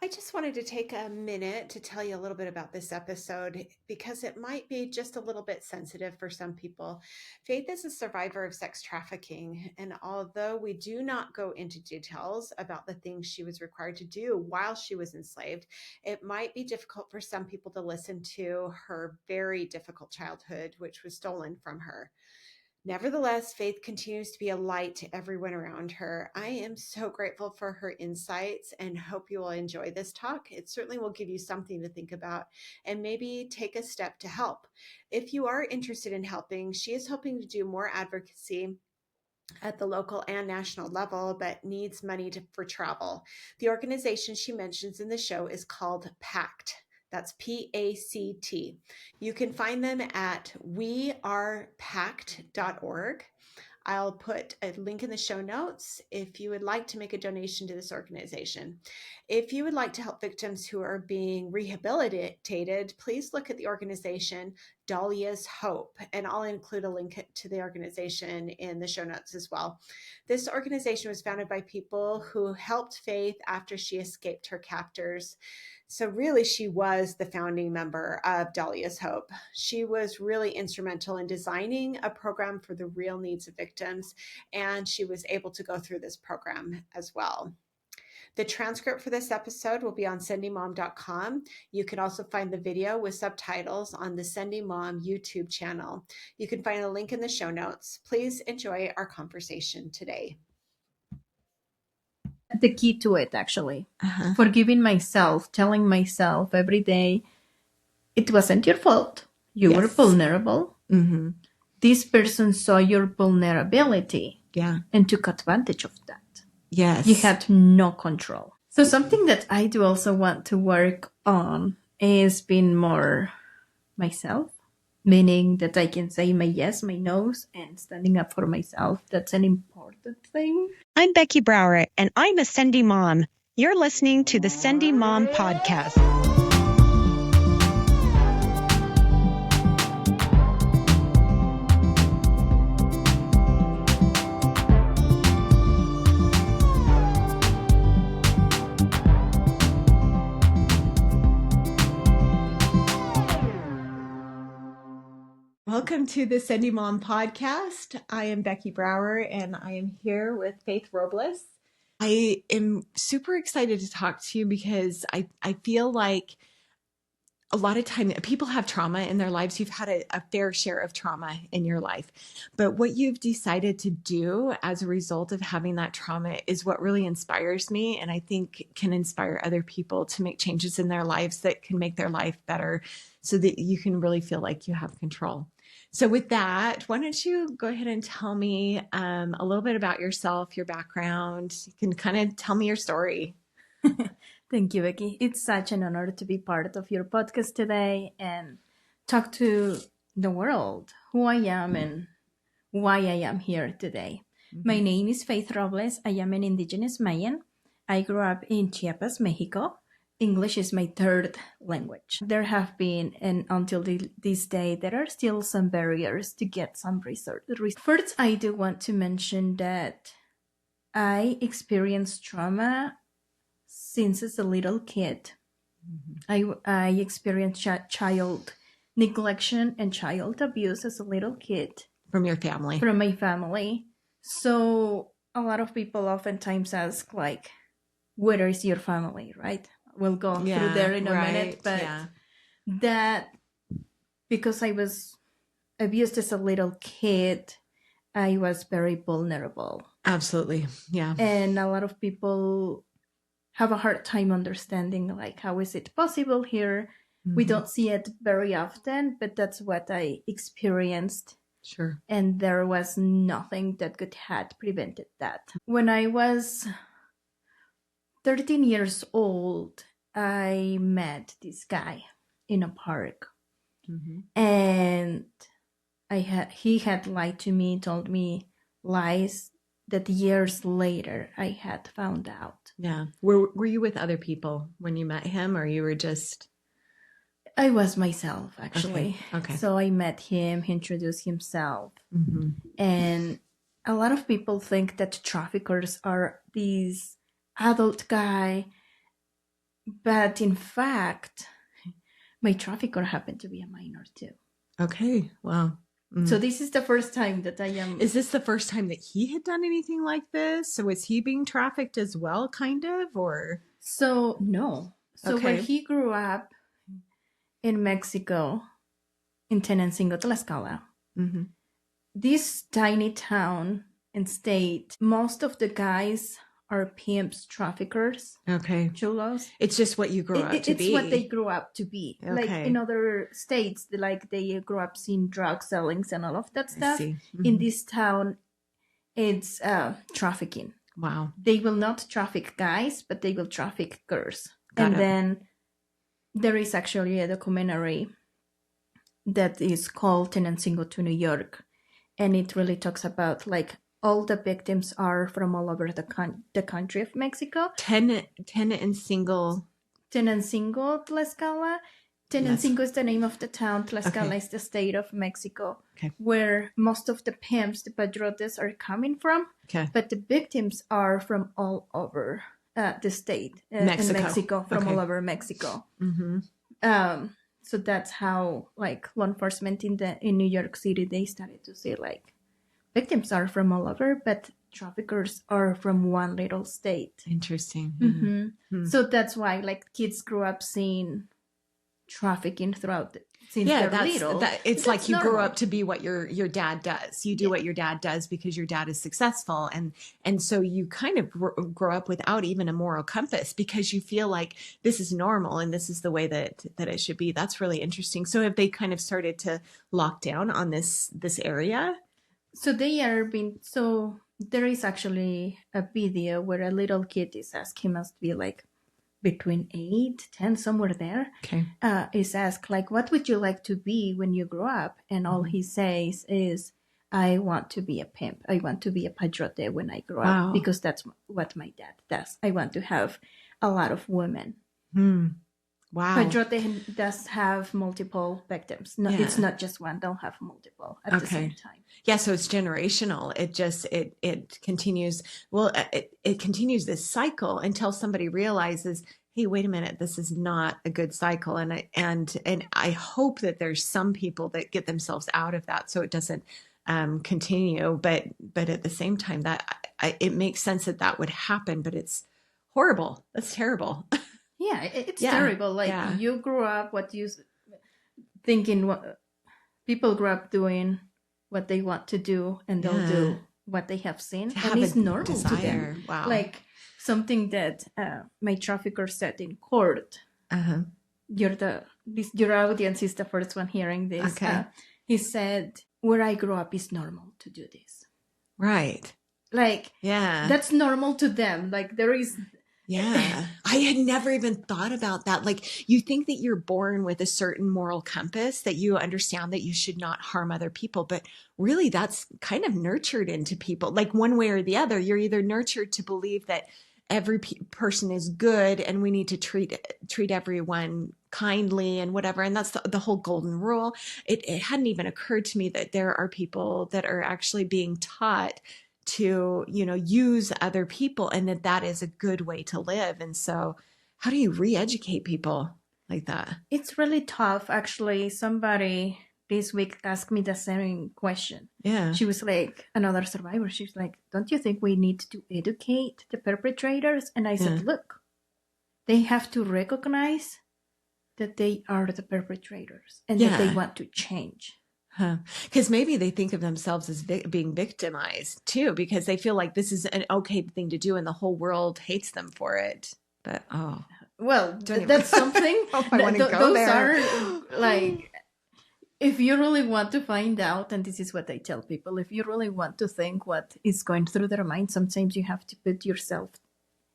I just wanted to take a minute to tell you a little bit about this episode because it might be just a little bit sensitive for some people. Faith is a survivor of sex trafficking, and although we do not go into details about the things she was required to do while she was enslaved, it might be difficult for some people to listen to her very difficult childhood, which was stolen from her. Nevertheless, Faith continues to be a light to everyone around her. I am so grateful for her insights and hope you will enjoy this talk. It certainly will give you something to think about and maybe take a step to help. If you are interested in helping, she is hoping to do more advocacy at the local and national level, but needs money for travel. The organization she mentions in the show is called PACT. That's PACT. You can find them at wearepact.org. I'll put a link in the show notes if you would like to make a donation to this organization. If you would like to help victims who are being rehabilitated, please look at the organization Dahlia's Hope, and I'll include a link to the organization in the show notes as well. This organization was founded by people who helped Faith after she escaped her captors. So really, she was the founding member of Dahlia's Hope. She was really instrumental in designing a program for the real needs of victims, and she was able to go through this program as well. The transcript for this episode will be on sendymom.com. You can also find the video with subtitles on the Sendy Mom YouTube channel. You can find a link in the show notes. Please enjoy our conversation today. The key to it, actually. Forgiving myself, telling myself every day, it wasn't your fault. You were vulnerable. Mm-hmm. This person saw your vulnerability and took advantage of that. Yes. You had no control. So something that I do also want to work on is being more myself, meaning that I can say my yes, my no's, and standing up for myself. That's an important thing. I'm Becky Brouwer, and I'm a Sendy mom. You're listening to the Sendy Mom Podcast. Welcome to the Sendy Mom Podcast. I am Becky Brouwer, and I am here with Faith Robles. I am super excited to talk to you because I feel like a lot of time people have trauma in their lives. You've had a fair share of trauma in your life, but what you've decided to do as a result of having that trauma is what really inspires me, and I think can inspire other people to make changes in their lives that can make their life better so that you can really feel like you have control. So with that, why don't you go ahead and tell me a little bit about yourself, your background. You can kind of tell me your story. Thank you, Becky. It's such an honor to be part of your podcast today and talk to the world who I am and why I am here today. Mm-hmm. My name is Faith Robles. I am an Indigenous Mayan. I grew up in Chiapas, Mexico. English is my third language. There have been, and until this day, there are still some barriers to get some research. First, I do want to mention that I experienced trauma since as a little kid. Mm-hmm. I experienced child neglect and child abuse as a little kid. From your family? From my family. So a lot of people oftentimes ask, like, where is your family, right? We'll go through there in a minute, but that because I was abused as a little kid, I was very vulnerable. Absolutely, yeah. And a lot of people have a hard time understanding, like, how is it possible here? Mm-hmm. We don't see it very often, but that's what I experienced. Sure. And there was nothing that could have prevented that. When I was 13 years old, I met this guy in a park. Mm-hmm. And he had lied to me, told me lies that years later I had found out. Yeah. Were you with other people when you met him, or you were just... I was myself, actually. Okay. So I met him, he introduced himself. Mm-hmm. And a lot of people think that traffickers are these adult guy But in fact, my trafficker happened to be a minor too. Okay. Wow. So this is the first time that I am. Is this the first time that he had done anything like this? So was he being trafficked as well, kind of, or? So no. So Okay. when he grew up in Mexico, in Tenancingo, Tlaxcala, Mm-hmm. this tiny town and state, most of the guys are pimps, traffickers, Okay. chulos. It's just what you grew up to be. It's what they grew up to be. Okay. Like in other states, like they grew up seeing drug sellings and all of that I stuff. see. In Mhm. this town, it's trafficking. Wow. They will not traffic guys, but they will traffic girls. Got And it. then there is actually a documentary that is called Tenancingo to New York. And it really talks about like all the victims are from all over the country of Mexico. Tenant and single. Tenancingo, Tlaxcala. Tenancingo is the name of the town. Tlaxcala is the state of Mexico, where most of the pimps, the padrotes, are coming from. Okay. But the victims are from all over the state Mexico. in Mexico, from all over Mexico. Mm-hmm. So that's how, like, law enforcement in New York City, they started to say like victims are from all over, but traffickers are from one little state. Interesting. Mm-hmm. Mm-hmm. So that's why, like, kids grew up seeing trafficking throughout since they're little. It's like you normal. grow up to be what your dad does. You do what your dad does because your dad is successful, and so you kind of grow up without even a moral compass because you feel like this is normal and this is the way that it should be. That's really interesting. So have they kind of started to lock down on this area? So they are being so. There is actually a video where a little kid is asked, he must be like between 8, 10, somewhere there. Okay. Is asked like, what would you like to be when you grow up? And all he says is, I want to be a pimp. I want to be a padrote when I grow up because that's what my dad does. I want to have a lot of women. Wow. Padrote does have multiple victims. No, it's not just one. They'll have multiple at the same time. Yeah, so it's generational. It just it continues. Well, it continues this cycle until somebody realizes, hey, wait a minute, this is not a good cycle. And I hope that there's some people that get themselves out of that so it doesn't continue. But at the same time, that it makes sense that would happen. But it's horrible. That's terrible. Yeah, it's terrible. Like you grew up what you thinking. What people grew up doing, what they want to do, and they'll do what they have seen, and it's normal to them. Wow. Like something that my trafficker said in court. Your audience is the first one hearing this. Okay. He said, "Where I grew up is normal to do this." Right. Like that's normal to them. Like there is. Yeah. I had never even thought about that. Like you think that you're born with a certain moral compass that you understand that you should not harm other people, but really that's kind of nurtured into people. Like one way or the other, you're either nurtured to believe that every person is good and we need to treat everyone kindly and whatever. And that's the whole golden rule. It hadn't even occurred to me that there are people that are actually being taught to, use other people and that is a good way to live. And so how do you re-educate people like that? It's really tough. Actually, somebody this week asked me the same question. Yeah. She was like, another survivor. She's like, don't you think we need to educate the perpetrators? And I said, look, they have to recognize that they are the perpetrators and that they want to change. Because maybe they think of themselves as being victimized too, because they feel like this is an okay thing to do and the whole world hates them for it. But well, that's something. I want to go there. Those are like, if you really want to find out, and this is what I tell people, if you really want to think what is going through their mind, sometimes you have to put yourself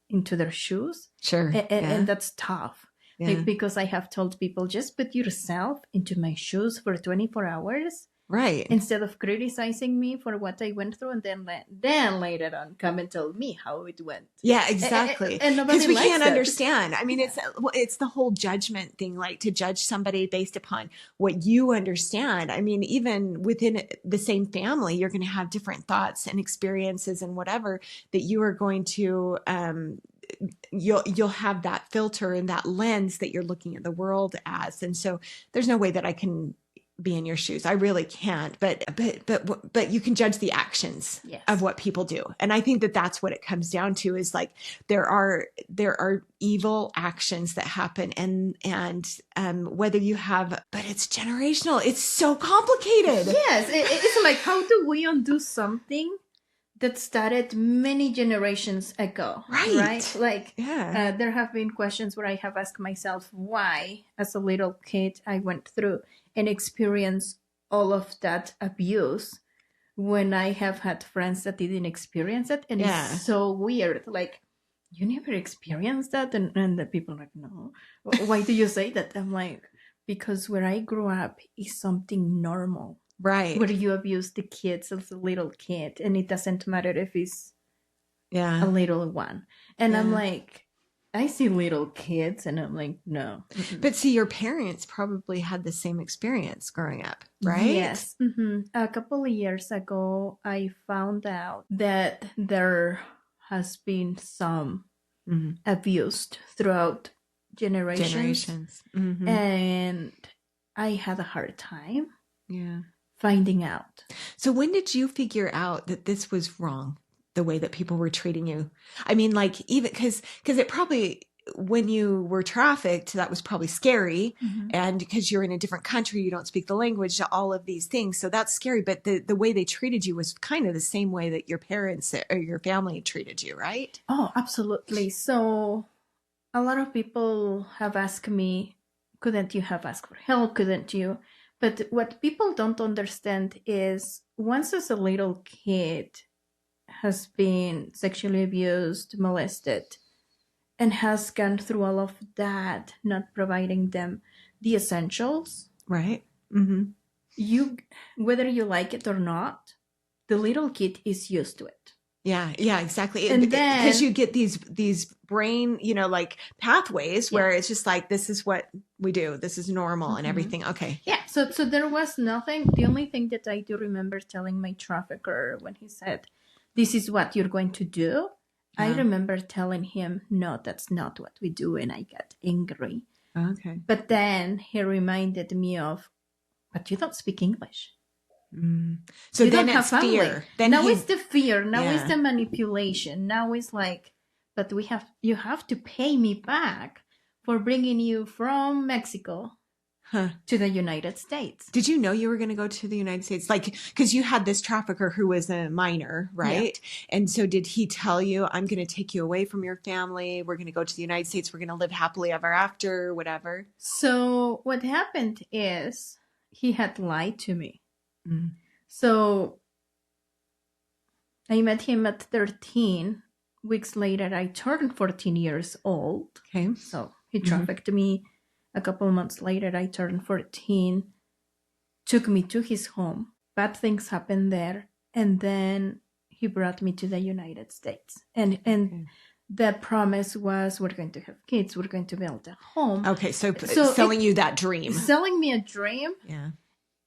into their shoes. Sure, and that's tough. Like, because I have told people, just put yourself into my shoes for 24 hours. Right. Instead of criticizing me for what I went through and then later on come and tell me how it went. Yeah, exactly. And because we can't that. understand. I mean, it's the whole judgment thing, like to judge somebody based upon what you understand. I mean, even within the same family, you're going to have different thoughts and experiences and whatever that you are going to you'll have that filter and that lens that you're looking at the world as. And so there's no way that I can be in your shoes. I really can't, but you can judge the actions Yes. of what people do. And I think that that's what it comes down to, is like, there are evil actions that happen, and whether you have, but it's generational. It's so complicated. Yes. It's like, how do we undo something that started many generations ago? Right. Like, Yeah. there have been questions where I have asked myself why, as a little kid, I went through and experienced all of that abuse when I have had friends that didn't experience it. And Yeah. it's so weird. Like, you never experienced that? And the people are like, no. Why do you say that? I'm like, because where I grew up is something normal. Right. Where you abuse the kids as a little kid, and it doesn't matter if it's Yeah. a little one. And I'm Yeah. like, I see little kids, and I'm like, no. But see, your parents probably had the same experience growing up, right? Yes. A couple of years ago, I found out that there has been some Mhm. abuse throughout generations. Mhm. And I had a hard time Yeah. finding out. So when did you figure out that this was wrong, the way that people were treating you? I mean, like, even because it probably, when you were trafficked, that was probably scary. And because you're in a different country, you don't speak the language, all of these things. So that's scary. But the way they treated you was kind of the same way that your parents or your family treated you, right? Oh, absolutely. So a lot of people have asked me, couldn't you have asked for help? Couldn't you? But what people don't understand is, once as a little kid has been sexually abused, molested, and has gone through all of that, not providing them the essentials, Right. Mm-hmm. you, whether you like it or not, the little kid is used to it. Yeah, exactly. And Because then you get these brain, like pathways where it's just like, this is what we do. This is normal and everything. Okay. Yeah. So there was nothing. The only thing that I do remember telling my trafficker when he said, "This is what you're going to do," I Yeah. remember telling him, "No, that's not what we do," and I got angry. Okay. But then he reminded me of, "But you don't speak English. So You then don't have it's family." fear. Then Now it's the fear. Now Yeah. it's the manipulation. Now it's like, "But you have to pay me back for bringing you from Mexico to the United States." Did you know you were going to go to the United States? Like, because you had this trafficker who was a minor, right? Yeah. And so did he tell you, I'm going to take you away from your family. We're going to go to the United States. We're going to live happily ever after, whatever. So what happened is, he had lied to me. Mm. So I met him at 13. Weeks later, I turned 14 years old. Okay. So he trafficked me. A couple months later, I turned 14, took me to his home. Bad things happened there. And then he brought me to the United States. And the promise was, we're going to have kids. We're going to build a home. Okay. So selling you that dream. Selling me a dream. Yeah.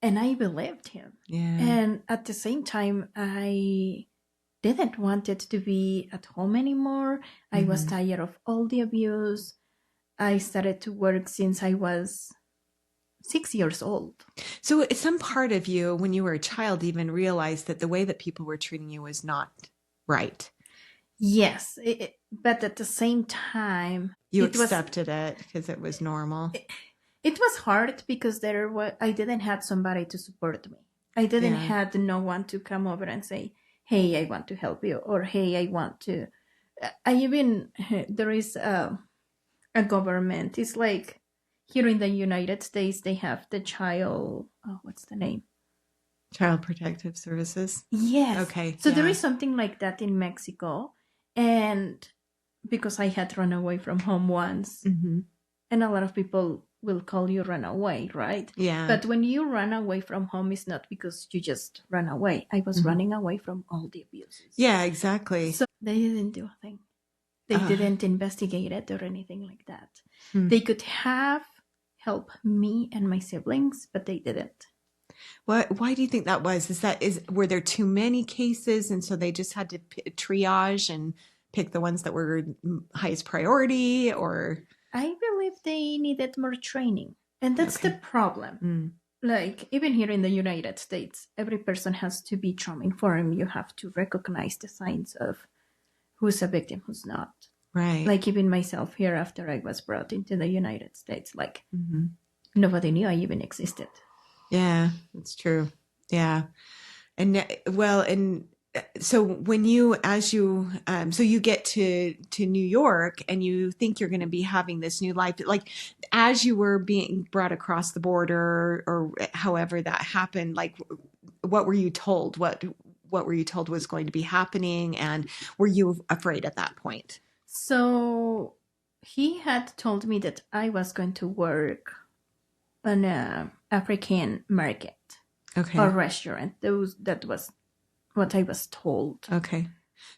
And I believed him. Yeah. And at the same time, I didn't want it to be at home anymore. I was tired of all the abuse. I started to work since I was 6 years old. So some part of you, when you were a child, even realized that the way that people were treating you was not right. Yes. But at the same time, you accepted it because it was normal. It was hard because I didn't have somebody to support me. I didn't have no one to come over and say, "Hey, I want to help you," or "Hey, I want to." There is a government. It's like here in the United States, they have the what's the name? Child Protective Services. Yes. Okay. So there is something like that in Mexico. And because I had run away from home once, and a lot of people will call you runaway, right? Yeah. But when you run away from home, it's not because you just run away. I was running away from all the abuses. Yeah, exactly. So they didn't do a thing. They didn't investigate it or anything like that. They could have helped me and my siblings, but they didn't. Why do you think that was? Were there too many cases, and so they just had to triage and pick the ones that were highest priority, or? I believe they needed more training. And that's the problem. Mm. Like, even here in the United States, every person has to be trauma-informed. You have to recognize the signs of who's a victim, who's not. Right. Like, even myself here, after I was brought into the United States, like, nobody knew I even existed. Yeah, that's true. Yeah. And well, and so when you, so you get to New York and you think you're going to be having this new life, like as you were being brought across the border or however that happened, like what were you told? What were you told was going to be happening? And were you afraid at that point? So he had told me that I was going to work on a African market or restaurant. That was what I was told. Okay.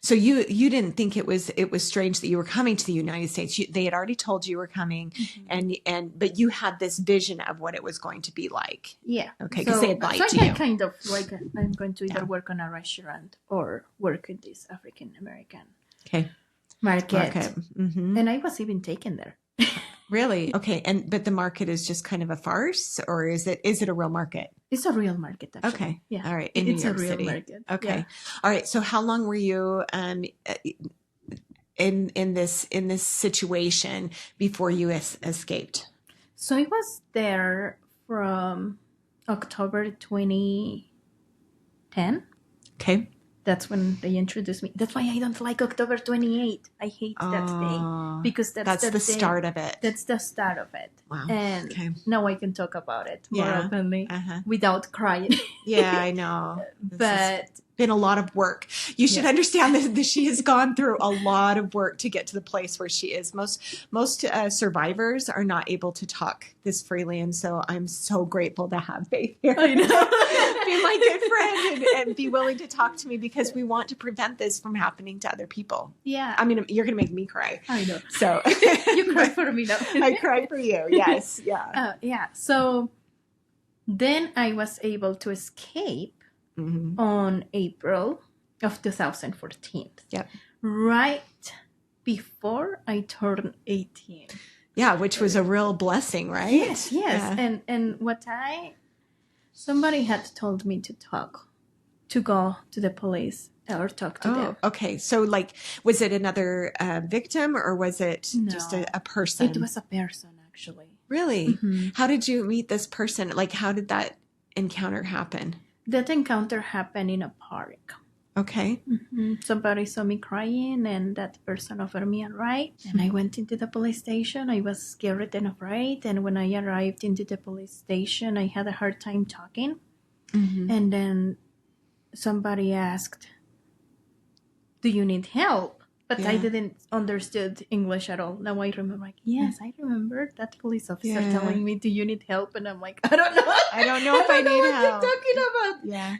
So you didn't think it was strange that you were coming to the United States. They had already told you were coming, but you had this vision of what it was going to be like. Yeah. Okay, because they had lied to I you. Kind of like, I'm going to either work on a restaurant or work in this African American market. And I was even taken there. Really? Okay. But the market is just kind of a farce, or is it a real market? It's a real market, actually. Okay. Yeah. All right. It's a real market. Okay. Yeah. All right. So how long were you in this situation before you escaped? So I was there from October 2010. Okay. That's when they introduced me. That's why I don't like October 28th. I hate that day because that's the start of it. That's the start of it. Wow. And now I can talk about it more openly without crying. Yeah, I know. But been a lot of work. You should understand that she has gone through a lot of work to get to the place where she is. Most survivors are not able to talk this freely, and so I'm so grateful to have Faith here. I know. Be my good friend and be willing to talk to me, because we want to prevent this from happening to other people. Yeah. I mean, you're going to make me cry. I know. So you cry for me now. I cry for you. Yes. Yeah. Yeah. So then I was able to escape on April of 2014. Yep. Right before I turned 18. Yeah, which was a real blessing, right? Yes. Yeah. And somebody had told me to go to the police or talk to them. Okay. So like, was it another victim, or was it just a person? It was a person, actually. Really? How did you meet this person? Like, how did that encounter happen? That encounter happened in a park. Okay. Somebody saw me crying, and that person offered me a ride. And I went into the police station. I was scared and afraid. And when I arrived into the police station, I had a hard time talking. And then somebody asked, "Do you need help?" But I didn't understood English at all. Now I remember, like, yes, I remember that police officer telling me, "Do you need help?" And I'm like, I don't know. I don't know if I need what help. you're talking about. Yeah.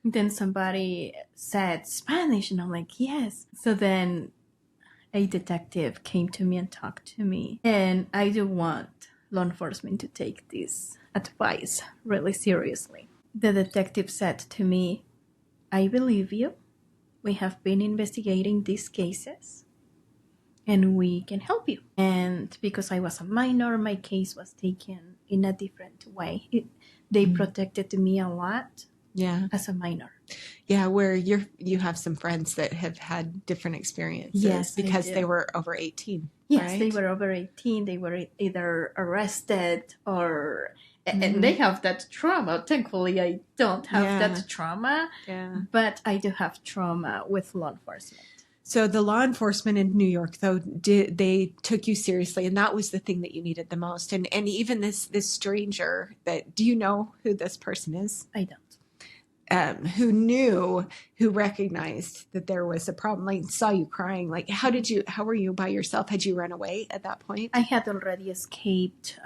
Then somebody said Spanish, and I'm like, yes. So then a detective came to me and talked to me. And I do want law enforcement to take this advice really seriously. The detective said to me, "I believe you. We have been investigating these cases, and we can help you." And because I was a minor, my case was taken in a different way. They protected me a lot as a minor. Yeah, where you have some friends that have had different experiences. Yes, because they were over 18. Yes, right? They were over 18. They were either arrested or... And they have that trauma. Thankfully, I don't have that trauma. Yeah. But I do have trauma with law enforcement. So the law enforcement in New York, though, they took you seriously, and that was the thing that you needed the most. And even this stranger do you know who this person is? I don't. Who recognized that there was a problem, like saw you crying. Like, how were you by yourself? Had you run away at that point? I had already escaped.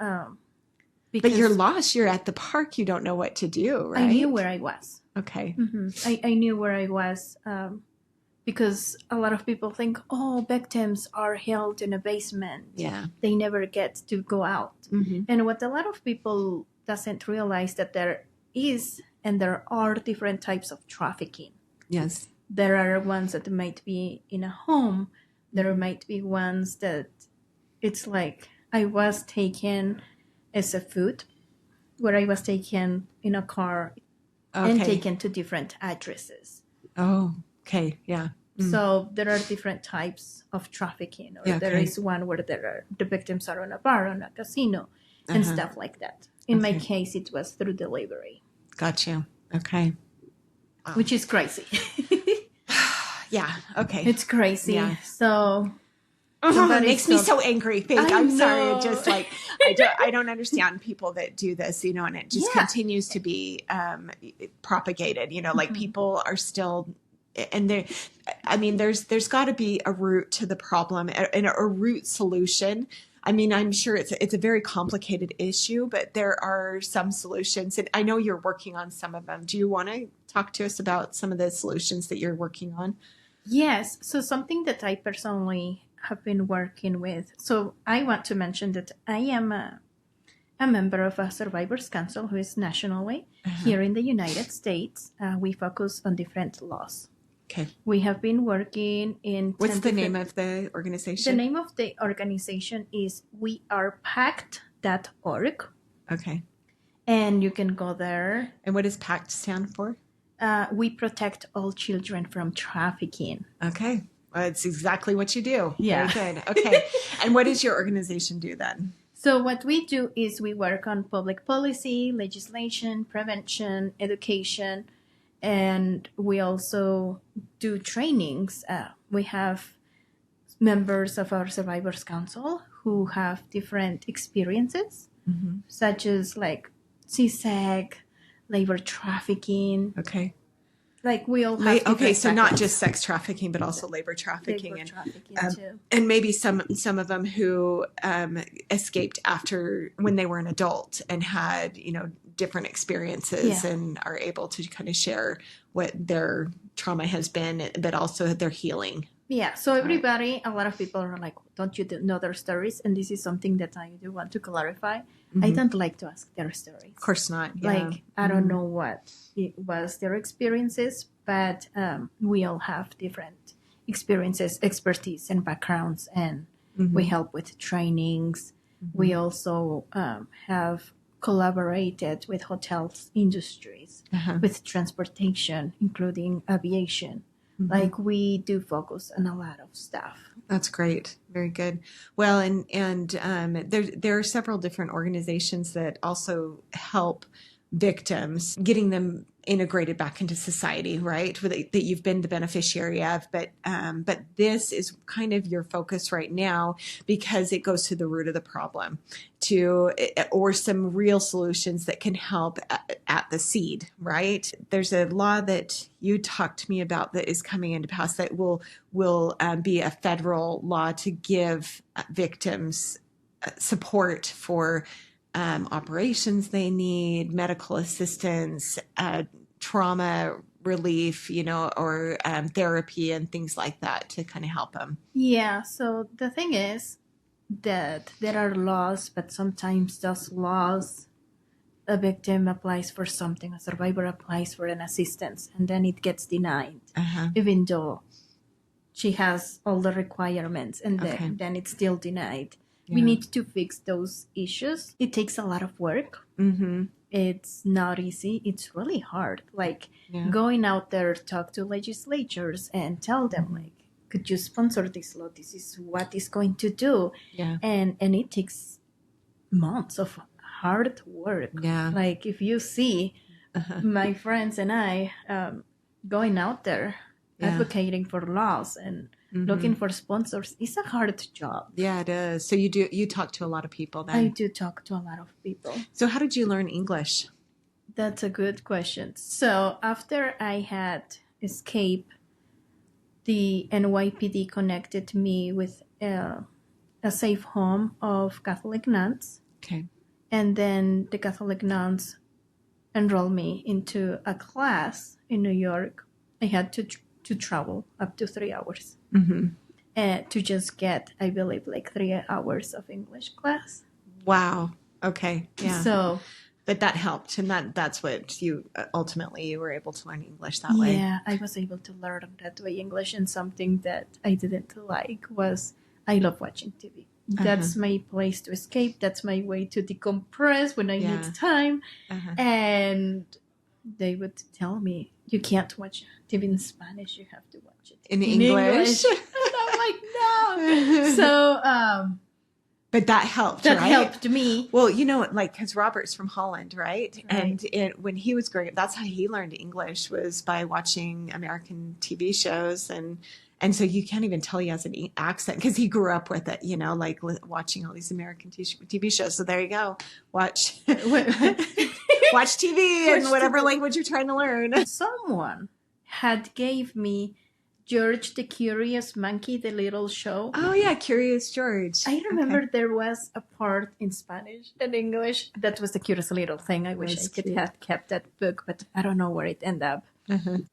But you're lost. You're at the park. You don't know what to do, right? I knew where I was. Okay. I knew where I was because a lot of people think, victims are held in a basement. Yeah. They never get to go out. And what a lot of people doesn't realize that there are different types of trafficking. Yes. There are ones that might be in a home. There might be ones that it's like I was taken as a food, where I was taken in a car and taken to different addresses. Oh, okay. Yeah. So there are different types of trafficking, or there is one where the victims are on a bar, on a casino, and stuff like that. In my case, it was through delivery. Gotcha. Okay. Which is crazy. Yeah. Okay. It's crazy. Yeah. So it makes me so angry, Faith. I'm sorry. It just like I don't understand people that do this, and it just continues to be propagated. Like people are still, and there's got to be a root to the problem and a root solution. I'm sure it's a very complicated issue, but there are some solutions, and I know you're working on some of them. Do you want to talk to us about some of the solutions that you're working on? Yes. So something that I personally have been working with. So I want to mention that I am a member of a Survivors Council who is nationally here in the United States. We focus on different laws. Okay. We have been working in... What's the name of the organization? The name of the organization is wearepact.org. Okay. And you can go there. And what does PACT stand for? We protect all children from trafficking. Okay. Well, it's exactly what you do. Yeah. Very good. Okay. And what does your organization do then? So what we do is we work on public policy, legislation, prevention, education, and we also do trainings. We have members of our Survivors Council who have different experiences, such as like CSEC, labor trafficking. Okay. Like we all have so not just sex trafficking, but also labor trafficking, too. And maybe some of them who escaped after when they were an adult and had different experiences and are able to kind of share what their trauma has been, but also their healing. Yeah. So everybody, a lot of people are like, don't you know their stories? And this is something that I do want to clarify. I don't like to ask their stories. Of course not. Yeah. Like, I don't know what it was their experiences, but we all have different experiences, expertise, and backgrounds, and we help with trainings. We also have collaborated with hotels industries, with transportation, including aviation. Like we do focus on a lot of stuff. That's great. Very good. Well, and there are several different organizations that also help victims, getting them integrated back into society, right? That you've been the beneficiary of, but this is kind of your focus right now because it goes to the root of the problem, or some real solutions that can help at the seed, right? There's a law that you talked to me about that is coming into pass that will be a federal law to give victims support for operations they need, medical assistance, trauma relief, or therapy and things like that to kind of help them. Yeah. So the thing is that there are laws, but sometimes those laws, a victim applies for something, a survivor applies for an assistance, and then it gets denied, even though she has all the requirements, and then it's still denied. Yeah. We need to fix those issues. It takes a lot of work. It's not easy. It's really hard. Like going out there, talk to legislatures and tell them, like, could you sponsor this law? This is what it's going to do. Yeah. And it takes months of hard work. Yeah. Like if you see my friends and I going out there advocating for laws and looking for sponsors, it's a hard job. Yeah, it is. So you talk to a lot of people then? I do talk to a lot of people. So how did you learn English? That's a good question. So after I had escaped, the NYPD connected me with a safe home of Catholic nuns. Okay. And then the Catholic nuns enrolled me into a class in New York. I had to travel up to 3 hours to just get, I believe, like 3 hours of English class. Wow. Okay. Yeah. So But that helped, and that's what you ultimately you were able to learn English that way. Yeah, I was able to learn that way English, and something that I didn't like was I love watching TV. That's my place to escape. That's my way to decompress when I need time. And they would tell me, you can't watch TV in Spanish. You have to watch it in English. And I'm like, no. So, but that helped, that right? helped me. Well, you know, like, because Robert's from Holland, right? And when he was growing up, that's how he learned English, was by watching American TV shows. And so you can't even tell he has an accent because he grew up with it, you know, like watching all these American TV shows. So there you go. Watch TV in whatever language you're trying to learn. Someone had gave me George the Curious Monkey, the little show. Oh, yeah, Curious George. I remember there was a part in Spanish and English that was the cutest little thing. I wish I could have kept that book, but I don't know where it ended up.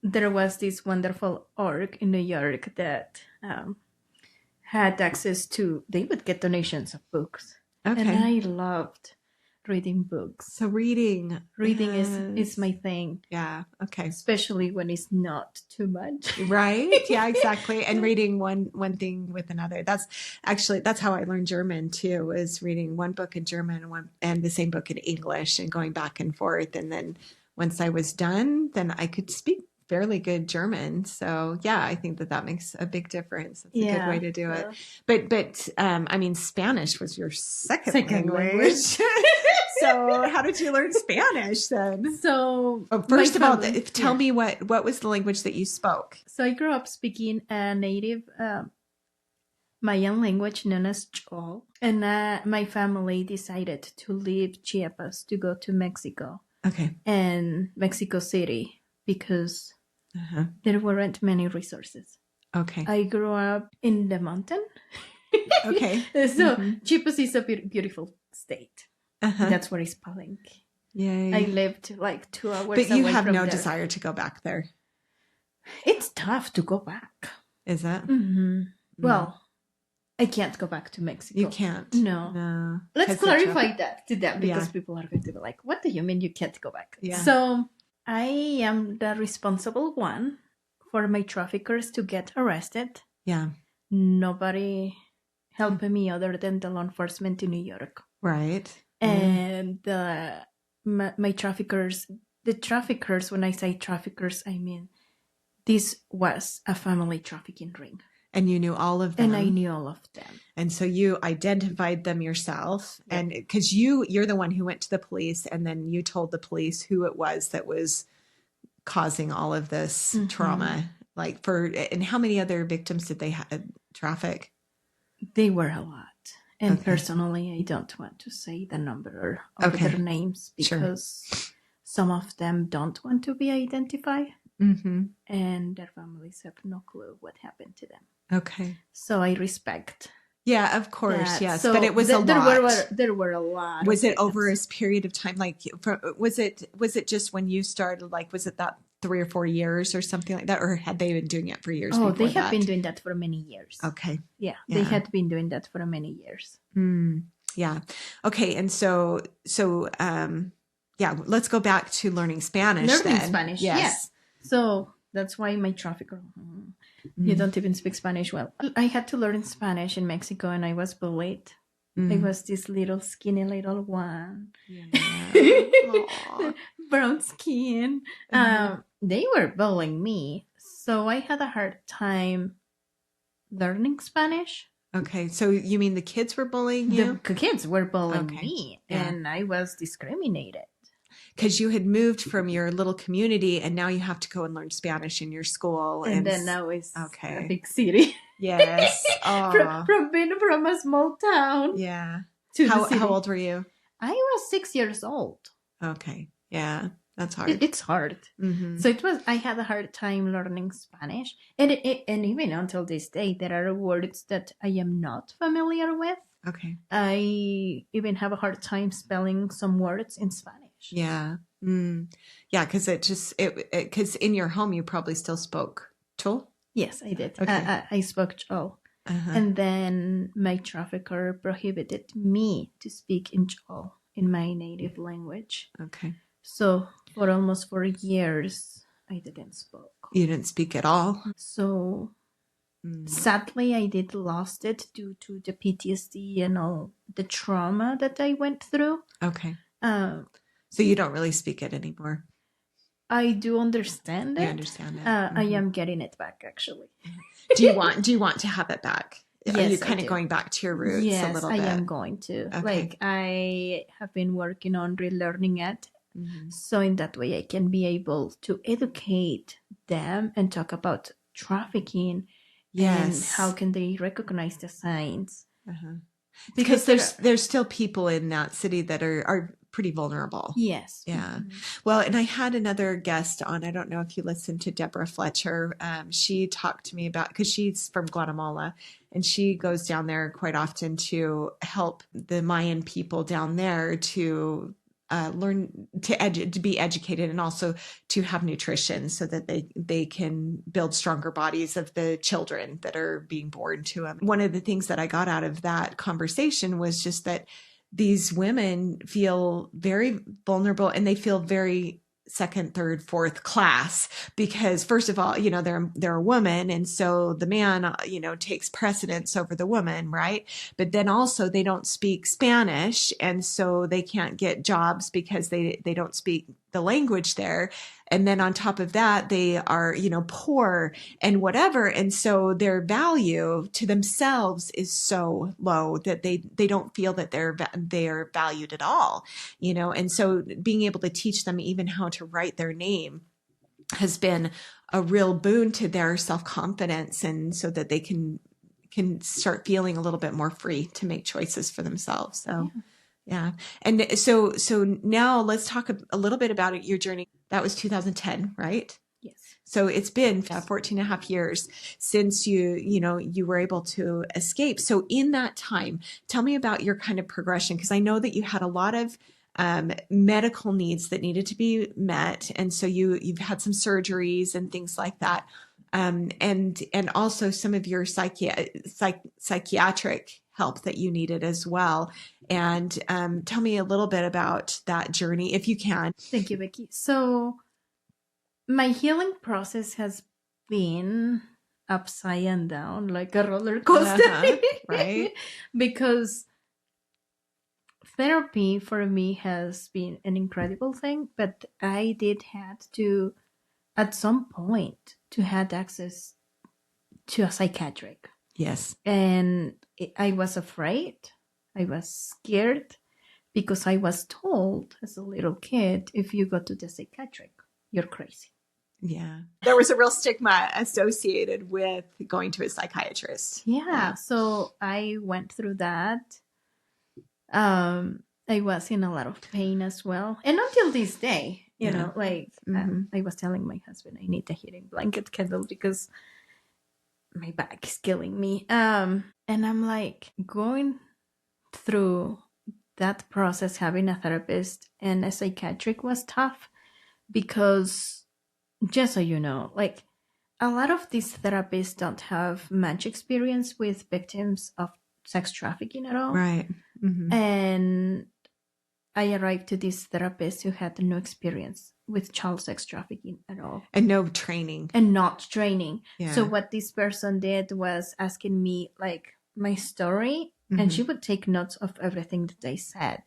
There was this wonderful org in New York that had access to, they would get donations of books. Okay. And I loved reading books. So reading is my thing. Yeah. Okay. Especially when it's not too much. Right. Yeah, exactly. And reading one thing with another. That's how I learned German too, is reading one book in German and the same book in English and going back and forth. And then once I was done, then I could speak fairly good German. So yeah, I think that makes a big difference. That's a good way to do it. But I mean, Spanish was your second language. So how did you learn Spanish then? So first of all, tell me what was the language that you spoke? So I grew up speaking a native Mayan language known as Chol. And my family decided to leave Chiapas to go to Mexico. Okay. And Mexico City, because there weren't many resources. Okay. I grew up in the mountain. Okay. So Chiapas is a beautiful state. That's where it's Palenque. Yay. I lived like 2 hours away But you have from no there. desire to go back there. It's tough to go back. Is that? Well, I can't go back to Mexico. You can't. No. Let's clarify that to them, because people are going to be like, what do you mean you can't go back? Yeah. So I am the responsible one for my traffickers to get arrested. Yeah. Nobody helped me other than the law enforcement in New York. Right. And my traffickers, when I say traffickers, I mean, this was a family trafficking ring. And you knew all of them. And I knew all of them. And so you identified them yourself. Yep. And because you're the one who went to the police, and then you told the police who it was that was causing all of this trauma. And how many other victims did they traffic? They were a lot. And personally, I don't want to say the number or their names, because some of them don't want to be identified. And their families have no clue what happened to them. Okay. So I respect. Yeah, of course. That. Yes. So but it was a lot. There were a lot. Was it over a period of time? Like, was it just when you started, like, was it that 3 or 4 years or something like that? Or had they been doing it for years? Oh, they have been doing that for many years. Okay. Yeah. They had been doing that for many years. Yeah. Okay. And so, let's go back to learning Spanish. Spanish. Yes. So that's why my trafficker, you don't even speak Spanish well. I had to learn Spanish in Mexico, and I was bullied. I was this little skinny little one. Brown skin. They were bullying me. So I had a hard time learning Spanish. Okay. So you mean the kids were bullying you? The kids were bullying me, and I was discriminated. Because you had moved from your little community, and now you have to go and learn Spanish in your school. And then now it's a big city. Yes. From being from a small town. Yeah. How old were you? I was 6 years old. Okay. Yeah. That's hard. It's hard. So I had a hard time learning Spanish. And even until this day, there are words that I am not familiar with. Okay. I even have a hard time spelling some words in Spanish. Yeah. Yeah, because in your home, you probably still spoke Chol? Yes, I did. Okay. I spoke Chol. And then my trafficker prohibited me to speak in Chol in my native language. Okay. So for almost 4 years, I didn't spoke. You didn't speak at all? So sadly, I did lost it due to the PTSD and all the trauma that I went through. Okay. So you don't really speak it anymore? I do understand it. You understand it. I am getting it back, actually. Do you want to have it back? Yes, Are you kind I of do. going back to your roots yes, a little I bit? am going to. Okay. Like, I have been working on relearning it. So in that way, I can be able to educate them and talk about trafficking. Yes. And how can they recognize the signs? Because there's still people in that city that are pretty vulnerable. Yes. Yeah. Well, and I had another guest on. I don't know if you listened to Deborah Fletcher. She talked to me about, because she's from Guatemala, and she goes down there quite often to help the Mayan people down there to learn to be educated, and also to have nutrition so that they can build stronger bodies of the children that are being born to them. One of the things that I got out of that conversation was just that these women feel very vulnerable, and they feel very second, third, fourth class, because first of all, they're a woman. And so the man, takes precedence over the woman. Right. But then also they don't speak Spanish. And so they can't get jobs because they don't speak the language there. And then on top of that, they are, poor and whatever. And so their value to themselves is so low that they don't feel that they're valued at all, and so being able to teach them even how to write their name has been a real boon to their self-confidence, and so that they can start feeling a little bit more free to make choices for themselves. So yeah. And so now let's talk a little bit about your journey. That was 2010, right? Yes. So it's been 14 and a half years since you were able to escape. So in that time, tell me about your kind of progression, because I know that you had a lot of medical needs that needed to be met. And so you've had some surgeries and things like that. And also some of your psychiatric help that you needed as well. And tell me a little bit about that journey, if you can. Thank you, Becky. So my healing process has been upside and down, like a roller coaster. Right. Because therapy for me has been an incredible thing, but I did had to, at some point, to had access to a psychiatric. Yes. And I was afraid. I was scared because I was told as a little kid, if you go to the psychiatric, you're crazy. Yeah. There was a real stigma associated with going to a psychiatrist. Yeah. So I went through that. I was in a lot of pain as well. And until this day, you know, like I was telling my husband, I need a heating blanket candle because my back is killing me. And I'm like going through that process, having a therapist and a psychiatric was tough because, just so you know, like a lot of these therapists don't have much experience with victims of sex trafficking at all. Right. Mm-hmm. And I arrived to this therapist who had no experience with child sex trafficking at all. And no training. And not training. Yeah. So what this person did was asking me like my story, and she would take notes of everything that I said.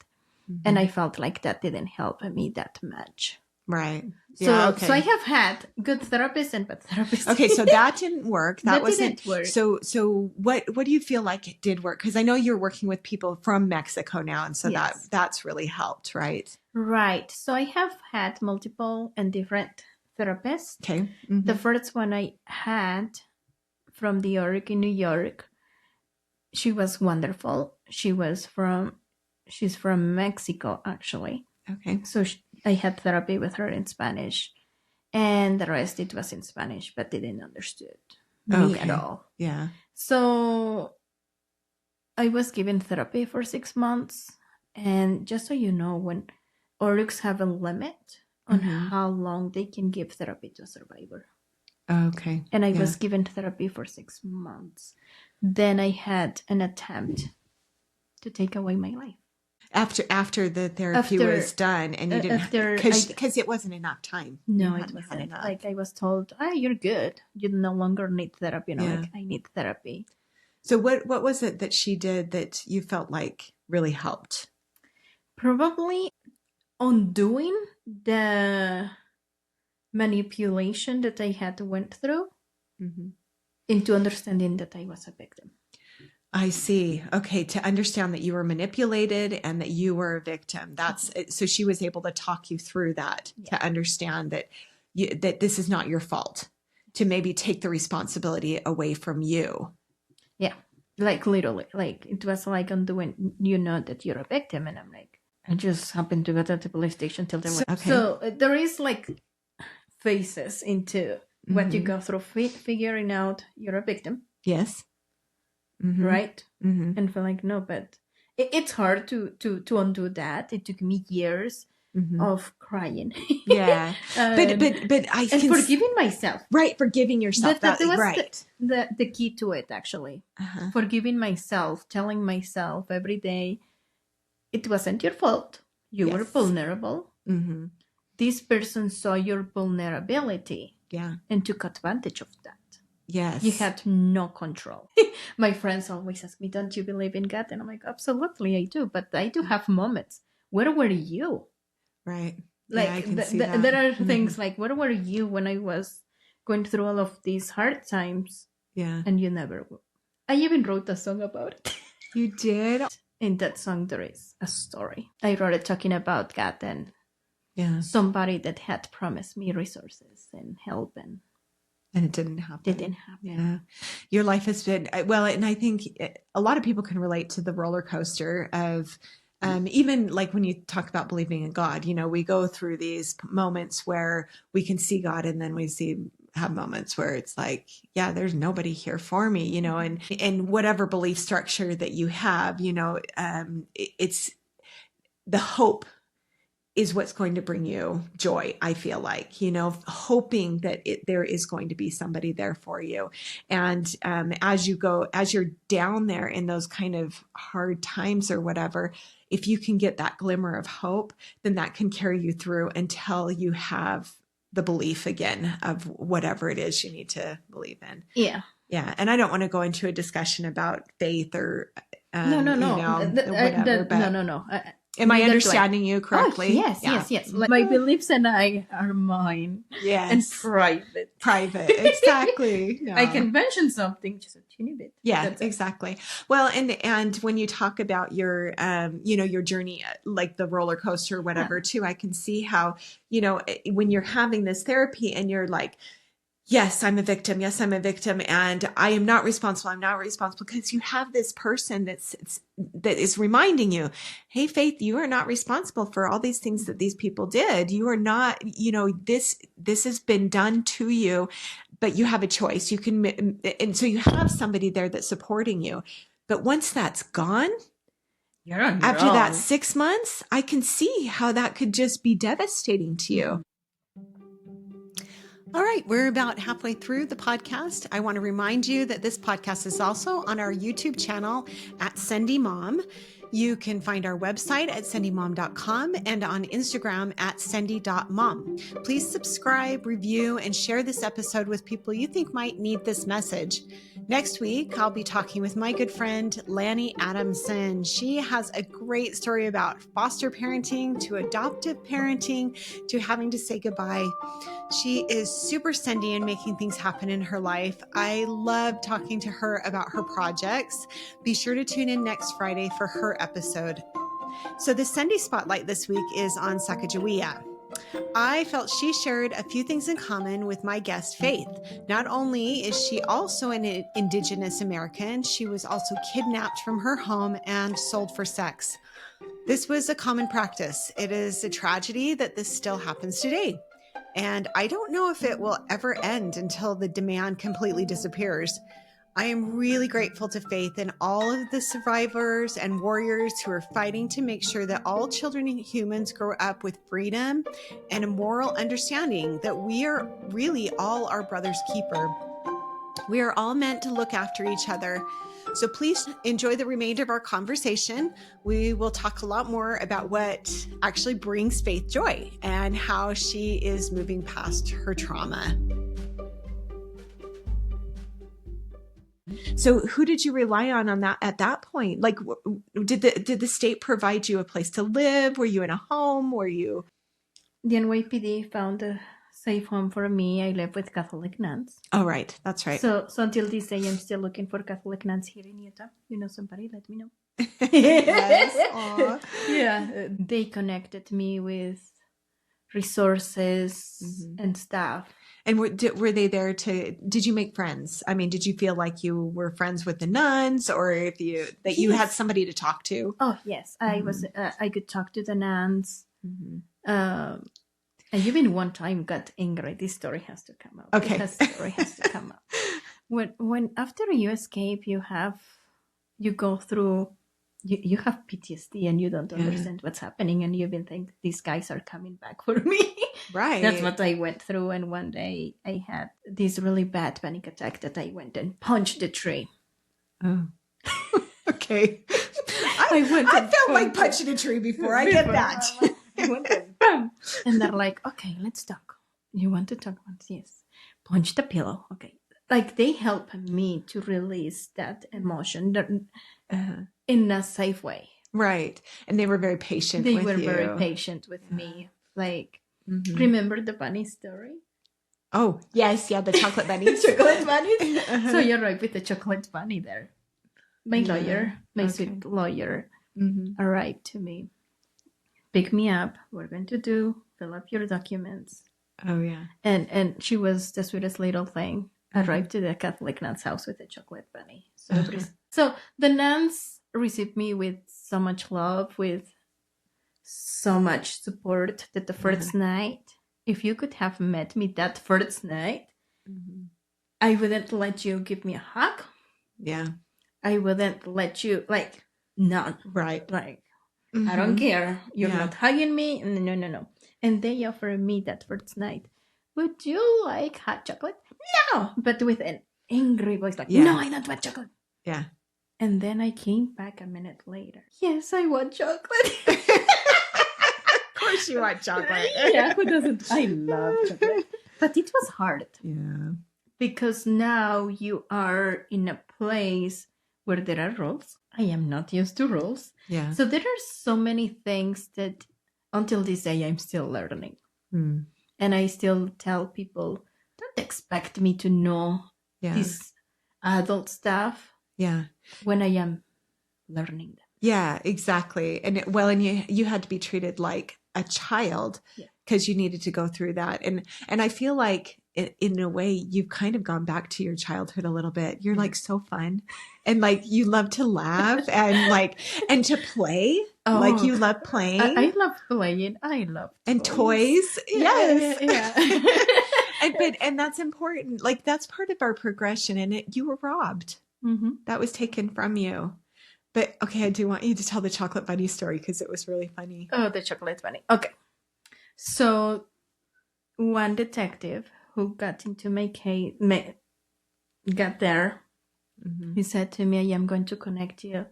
And I felt like that didn't help me that much. Right. So I have had good therapists and bad therapists. Okay, so that didn't work. That didn't work. So what do you feel like it did work? Because I know you're working with people from Mexico now, and so Yes. that's really helped, right? Right. So I have had multiple and different therapists. Okay. The first one I had from the org in New York, she was wonderful. She's from Mexico, actually. Okay. So I had therapy with her in Spanish, and the rest it was in Spanish, but they didn't understood me at all. Yeah. So I was given therapy for 6 months, and just so you know, when orgs have a limit on how long they can give therapy to a survivor. Okay. And I was given therapy for 6 months. Then I had an attempt to take away my life. After the therapy was done, and you didn't, because it wasn't enough time. No, it wasn't. Like I was told, you're good. You no longer need therapy. Like I need therapy. So what was it that she did that you felt like really helped? Probably undoing the manipulation that I had went through into understanding that I was a victim. I see. Okay. To understand that you were manipulated and that you were a victim. So she was able to talk you through that, to understand that that this is not your fault, to maybe take the responsibility away from you. Yeah. Like literally, like it was like undoing, that you're a victim. And I'm like, I just happened to go to the police station till then. So there is like phases into what you go through, figuring out you're a victim. Yes. Right? And feel like, no, but it's hard to undo that. It took me years of crying. Yeah. But I can forgiving myself. Right. Forgiving yourself. That was right. The key to it, actually. Forgiving myself, telling myself every day, it wasn't your fault. You were vulnerable. This person saw your vulnerability. Yeah. And took advantage of that. Yes. You had no control. My friends always ask me, don't you believe in God? And I'm like, absolutely, I do. But I do have moments. Where were you? Right. Like, I can see that. There are things like, where were you when I was going through all of these hard times? Yeah. And you never were. I even wrote a song about it. You did? In that song, there is a story. I wrote it talking about God and somebody that had promised me resources and help, and it didn't happen. It didn't happen. Yeah. Your life has been, well, and I think a lot of people can relate to the roller coaster of, even like when you talk about believing in God, we go through these moments where we can see God, and then we have moments where it's like, yeah, there's nobody here for me, and whatever belief structure that you have, it's the hope is what's going to bring you joy. I feel like, hoping that there is going to be somebody there for you. And as you're down there in those kind of hard times or whatever, if you can get that glimmer of hope, then that can carry you through until you have the belief again of whatever it is you need to believe in. Yeah. Yeah. And I don't want to go into a discussion about faith or, no. whatever, but no. Am I understanding you correctly? Oh, yes. Like, my beliefs and I are mine. Yes. And private. Exactly. I can mention something, just a teeny bit. Yeah, exactly. Well, and when you talk about your, your journey, like the roller coaster or whatever too, I can see how, when you're having this therapy and you're like, yes, I'm a victim. Yes, I'm a victim. And I am not responsible. I'm not responsible, because you have this person that is reminding you, hey, Faith, you are not responsible for all these things that these people did. You are not, this has been done to you, but you have a choice. You can, and so you have somebody there that's supporting you. But once that's gone, after that 6 months, I can see how that could just be devastating to you. All right, we're about halfway through the podcast. I want to remind you that this podcast is also on our YouTube channel at Sendy Mom. You can find our website at sendymom.com and on Instagram at sendy.mom. Please subscribe, review, and share this episode with people you think might need this message. Next week, I'll be talking with my good friend, Lanny Adamson. She has a great story about foster parenting to adoptive parenting to having to say goodbye. She is super Sendy and making things happen in her life. I love talking to her about her projects. Be sure to tune in next Friday for her episode. So the Sendy Spotlight this week is on Sacagawea. I felt she shared a few things in common with my guest, Faith. Not only is she also an Indigenous American, she was also kidnapped from her home and sold for sex. This was a common practice. It is a tragedy that this still happens today. And I don't know if it will ever end until the demand completely disappears. I am really grateful to Faith and all of the survivors and warriors who are fighting to make sure that all children and humans grow up with freedom and a moral understanding that we are really all our brother's keeper. We are all meant to look after each other. So please enjoy the remainder of our conversation. We will talk a lot more about what actually brings Faith joy and how she is moving past her trauma. So who did you rely on that at that point? Like, did the state provide you a place to live? Were you in a home? Were you? The NYPD found a safe home for me. I live with Catholic nuns. Oh, right. That's right. So until this day, I'm still looking for Catholic nuns here in Utah. You know somebody, let me know. Yes. Yeah, they connected me with resources and stuff. And were they there did you make friends? I mean, did you feel like you were friends with the nuns, or you had somebody to talk to? Oh, yes. I could talk to the nuns. And even one time got angry. This story has to come out. Okay. This story has to come out. When after you escape, you go through, you have PTSD and you don't understand what's happening, and you even think these guys are coming back for me. Right. That's what I went through. And one day I had this really bad panic attack that I went and punched the tree. Oh. Okay. I felt like punching a tree before. I get that. I went and bam. And they're like, okay, let's talk. You want to talk about this? Yes. Punch the pillow. Okay. Like, they help me to release that emotion in a safe way. Right. And they were very patient with you. They were very patient with me. Like, remember the bunny story? Oh, yes. Yeah, the chocolate bunnies. Chocolate bunnies. So you're right with the chocolate bunny there. My sweet lawyer, arrived to me. Pick me up. We're going to fill up your documents. Oh, yeah. And she was the sweetest little thing. Arrived to the Catholic nun's house with a chocolate bunny. So the nuns received me with so much love, with so much support, that the first night, if you could have met me that first night, I wouldn't let you give me a hug. Yeah. I wouldn't let you, like, none. Right. Like, I don't care. You're not hugging me. No. And they offered me that first night, would you like hot chocolate? No. But with an angry voice, like, no, I don't want chocolate. Yeah. And then I came back a minute later. Yes, I want chocolate. Of course you want chocolate. Yeah, who doesn't? I love chocolate. But it was hard. Yeah. Because now you are in a place where there are rules. I am not used to rules. Yeah. So there are so many things that until this day I'm still learning. And I still tell people, don't expect me to know this adult stuff when I am learning them. Yeah, exactly. And you had to be treated like a child because you needed to go through that. And I feel like in a way you've kind of gone back to your childhood a little bit. You're like so fun, and like you love to laugh and to play. Oh, like you love playing. I love playing. I love toys. Yes. Yeah. And that's important. Like, that's part of our progression, and you were robbed. That was taken from you. But okay, I do want you to tell the chocolate bunny story because it was really funny. Oh, the chocolate bunny. Okay. So one detective who got into my case, got there, he said to me, I am going to connect you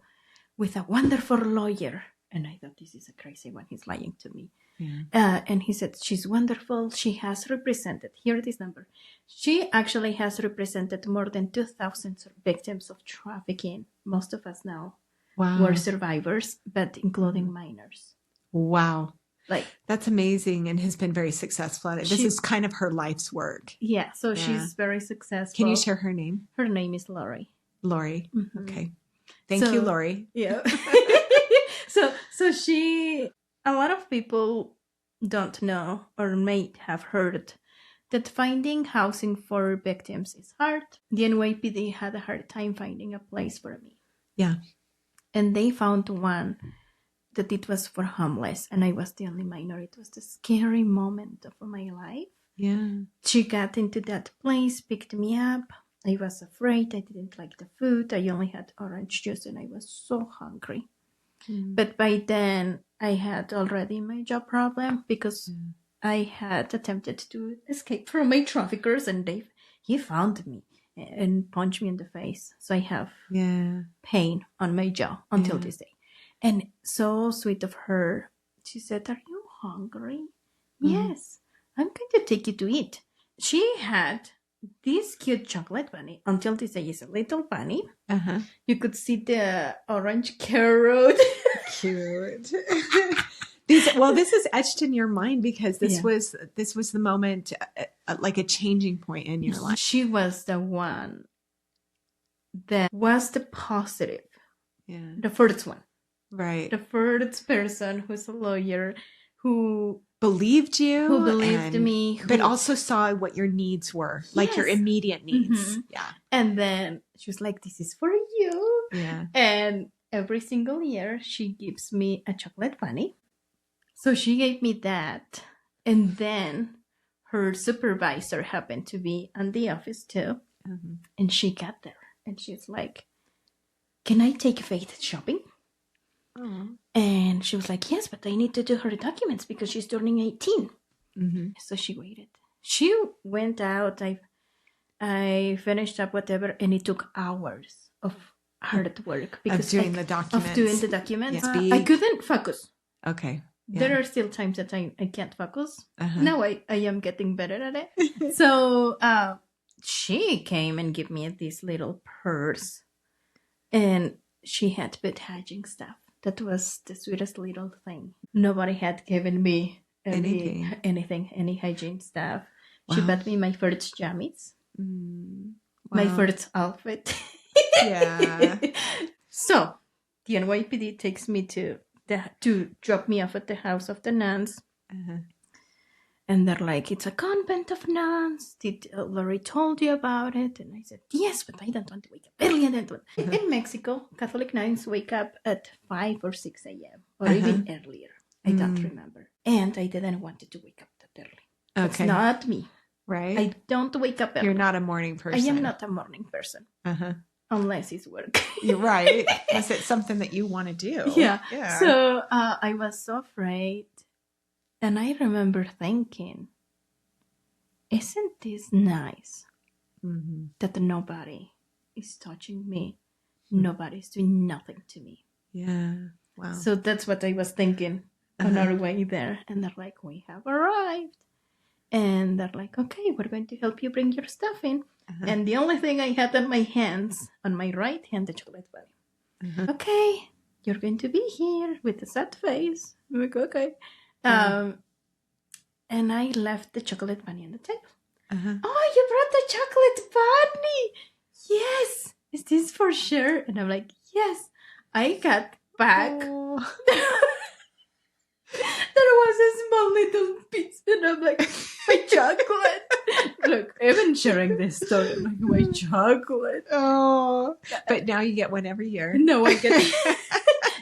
with a wonderful lawyer. And I thought, this is a crazy one. He's lying to me. Yeah. And he said, she's wonderful. She has represented, here this number. She actually has represented more than 2,000 victims of trafficking. Most of us now were survivors, but including minors. Wow. Like, that's amazing, and has been very successful at it. This is kind of her life's work. Yeah. So she's very successful. Can you share her name? Her name is Lori. Lori. Okay. Thank you, Lori. Yeah. So she, a lot of people don't know or may have heard that finding housing for victims is hard. The NYPD had a hard time finding a place for me. Yeah. And they found one that it was for homeless, and I was the only minor. It was the scary moment of my life. Yeah. She got into that place, picked me up. I was afraid. I didn't like the food. I only had orange juice, and I was so hungry. But by then, I had already my job problem because I had attempted to escape from my traffickers, and he found me. and punched me in the face. So I have Yeah. pain on my jaw until Yeah. this day. And so sweet of her. She said, "Are you hungry?" "Yes, I'm going to take you to eat." She had this cute chocolate bunny. Until this day is a little bunny. Uh-huh. You could see the orange carrot. Cute. This is etched in your mind because this was the moment, like a changing point in your life. She was the one that was the positive, the first one, right? The first person who's a lawyer who believed you, who believed me, but also saw what your needs were, like your immediate needs. Yeah. And then she was like, "This is for you." Yeah. And every single year she gives me a chocolate bunny. So she gave me that. And then her supervisor happened to be in the office too. And she got there and she's like, "Can I take Faith shopping?" And she was like, "Yes, but I need to do her documents because she's turning 18. So she waited. She went out. I finished up whatever, and it took hours of hard work because of doing the documents. I couldn't focus. Okay. Yeah. There are still times that I can't focus. Now I am getting better at it. So she came and gave me this little purse. And she had put hygiene stuff. That was the sweetest little thing. Nobody had given me any hygiene stuff. Wow. She bought me my first jammies. My first outfit. Yeah. So the NYPD takes me to drop me off at the house of the nuns. And they're like, "It's a convent of nuns. Did Lori told you about it?" And I said, "Yes, but I don't want to wake up early." In Mexico, Catholic nuns wake up at 5 or 6 a.m. or even earlier. I don't remember. And I didn't want to wake up that early. That's not me. Right. I don't wake up early. You're not a morning person. I am not a morning person. Unless it's work. You're right. Unless it's something that you want to do. Yeah. So I was so afraid. And I remember thinking, isn't this nice that nobody is touching me? Nobody's doing nothing to me. Yeah. Wow. So that's what I was thinking on our way there. And they're like, "We have arrived." And they're like, "Okay, we're going to help you bring your stuff in." And the only thing I had on my hands, on my right hand, the chocolate bunny. "Okay, you're going to be here," with a sad face. I'm like, "Okay." And I left the chocolate bunny on the table. "Oh, you brought the chocolate bunny!" "Yes." "Is this for sure?" And I'm like, "Yes." I got back. There was a small little piece, and I'm like, "My chocolate." Look, I've been sharing this story. I'm like, "My chocolate." Oh, but now you get one every year. No, I get it.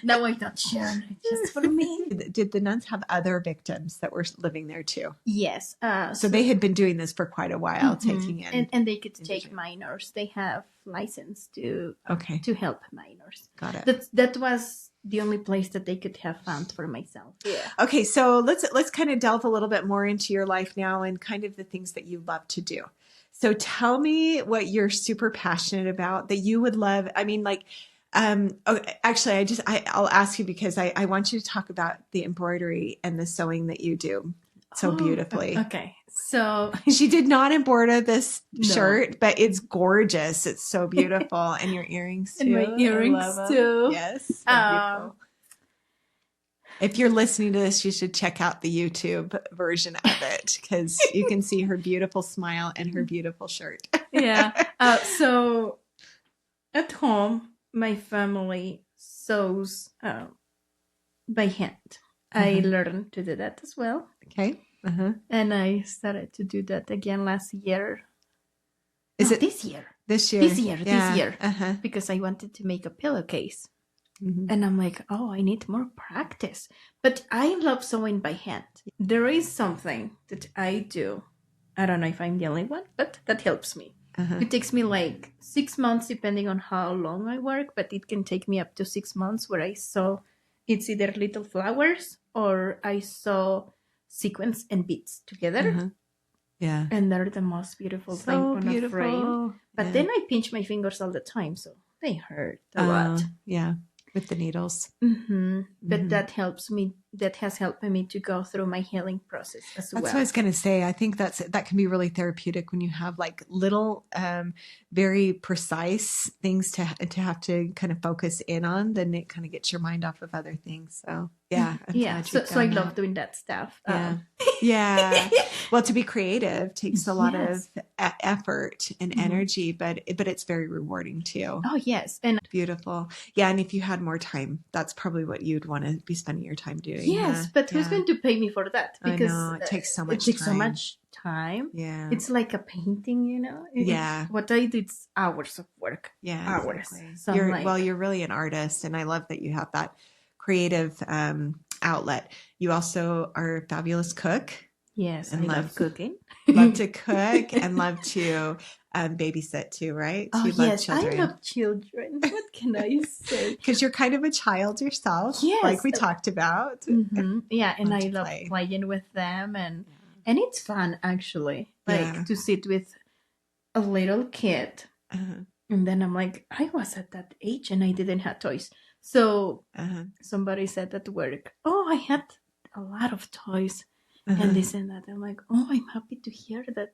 No, I don't share it. Just for me. Did the nuns have other victims that were living there too? Yes. So they had been doing this for quite a while, taking in. And they could take minors. They have license to help minors. Got it. That was the only place that they could have found for myself. Yeah. Okay, so let's kind of delve a little bit more into your life now and kind of the things that you love to do. So tell me what you're super passionate about that you would love. I mean, like, actually, I'll ask you because I want you to talk about the embroidery and the sewing that you do so beautifully. Okay. So she did not embroider this shirt, but it's gorgeous. It's so beautiful. And your earrings too. And my earrings too. Yes. So beautiful. If you're listening to this, you should check out the YouTube version of it because you can see her beautiful smile and her beautiful shirt. Yeah. So at home, my family sews by hand. I learned to do that as well. Okay. And I started to do that again last year. Is it this year? This year. This year. Because I wanted to make a pillowcase. And I'm like, oh, I need more practice. But I love sewing by hand. There is something that I do. I don't know if I'm the only one, but that helps me. It takes me like 6 months, depending on how long I work, but it can take me up to 6 months where I sew. It's either little flowers or I sew sequins and beads together. Yeah. And they're the most beautiful thing So on a frame. beautiful. But Yeah. then I pinch my fingers all the time, so they hurt a lot. Yeah. With the needles. But that helps me. That has helped me to go through my healing process as well. That's what I was going to say. I think that can be really therapeutic when you have like little, very precise things to have to kind of focus in on. Then it kind of gets your mind off of other things. So yeah, So I love doing that stuff. Yeah. Well, to be creative takes a lot of effort and energy, but it's very rewarding too. Oh yes, and beautiful. Yeah, and if you had more time, that's probably what you'd want to be spending your time doing. Yes, but who's going to pay me for that? Because I know, it takes so much time. Yeah. It's like a painting, you know? What I do, it's hours of work. Yeah. Hours. Exactly. So you're really an artist, and I love that you have that creative outlet. You also are a fabulous cook. Yes, and I love cooking. Love to cook and love to babysit too, right? Oh, you love children. I love children. What can I say? Because you're kind of a child yourself, like we talked about. Yeah, and I love playing with them, and it's fun actually, like to sit with a little kid. And then I'm like, I was at that age and I didn't have toys. So somebody said at work, oh, I had a lot of toys and this and that. I'm like, oh, I'm happy to hear that.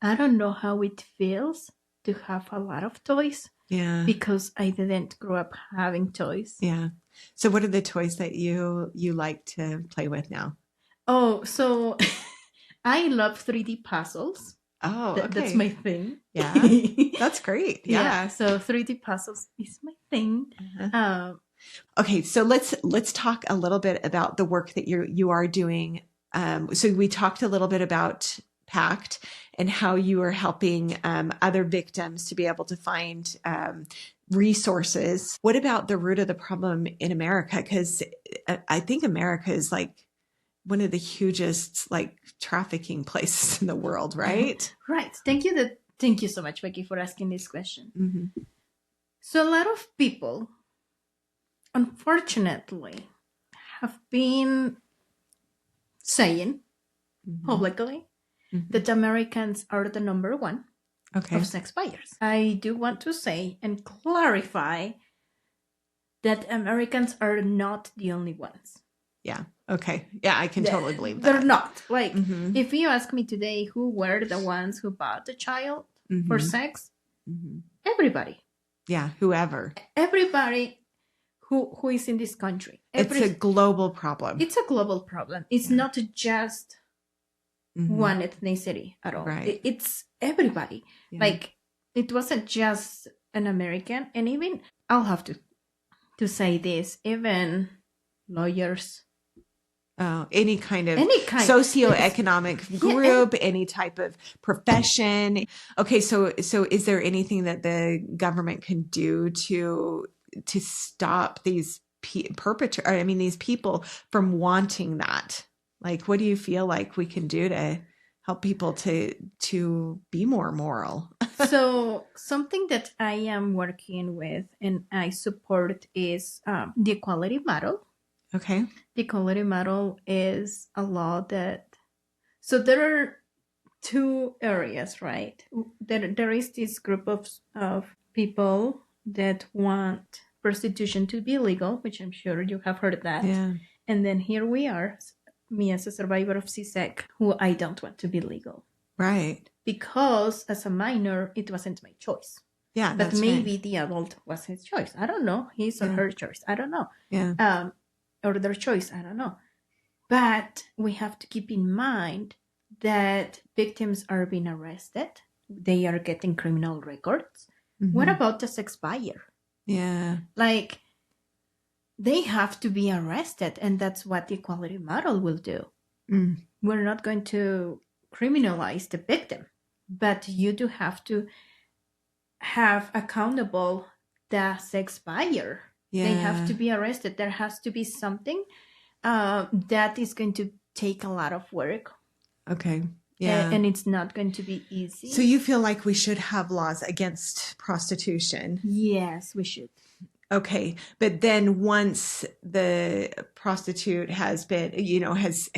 I don't know how it feels to have a lot of toys. Yeah. Because I didn't grow up having toys. Yeah. So what are the toys that you like to play with now? Oh, so I love 3D puzzles. Oh, okay. That's my thing. Yeah. That's great. Yeah. So 3D puzzles is my thing. Okay. So let's talk a little bit about the work that you are doing. So we talked a little bit about PACT and how you are helping other victims to be able to find resources. What about the root of the problem in America? Because I think America is like one of the hugest like trafficking places in the world, right? Right. Thank you so much, Becky, for asking this question. So a lot of people, unfortunately, have been saying publicly that Americans are the number one of sex buyers. I do want to say and clarify that Americans are not the only ones. Yeah. Okay. Yeah, I can totally believe that. They're not. Like, if you ask me today who were the ones who bought the child for sex, everybody. Yeah, whoever. Everybody who is in this country. It's a global problem. It's a global problem. It's not just one ethnicity at all. Right. It's everybody. Yeah. Like, it wasn't just an American. And even, I'll have to say this, even lawyers. Oh, any kind of socioeconomic group, any type of profession. Okay, so is there anything that the government can do to stop these these people from wanting that? Like, what do you feel like we can do to help people to be more moral? So something that I am working with and I support is the equality model. Okay. The equality model is a law that, so there are two areas, right? There is this group of people that want prostitution to be legal, which I'm sure you have heard of that. Yeah. And then here we are, me as a survivor of CSEC, who I don't want to be legal. Right. Because as a minor, it wasn't my choice. Yeah. But maybe the adult was his choice. I don't know. His or her choice. I don't know. Yeah. Or their choice. I don't know. But we have to keep in mind that victims are being arrested. They are getting criminal records. What about the sex buyer? Yeah. Like, they have to be arrested, and that's what the equality model will do. We're not going to criminalize the victim, but you do have to have accountable the sex buyer. Yeah. They have to be arrested. There has to be something that is going to take a lot of work. Okay. Yeah. And it's not going to be easy. So you feel like we should have laws against prostitution? Yes, we should. Okay. But then once the prostitute has been, has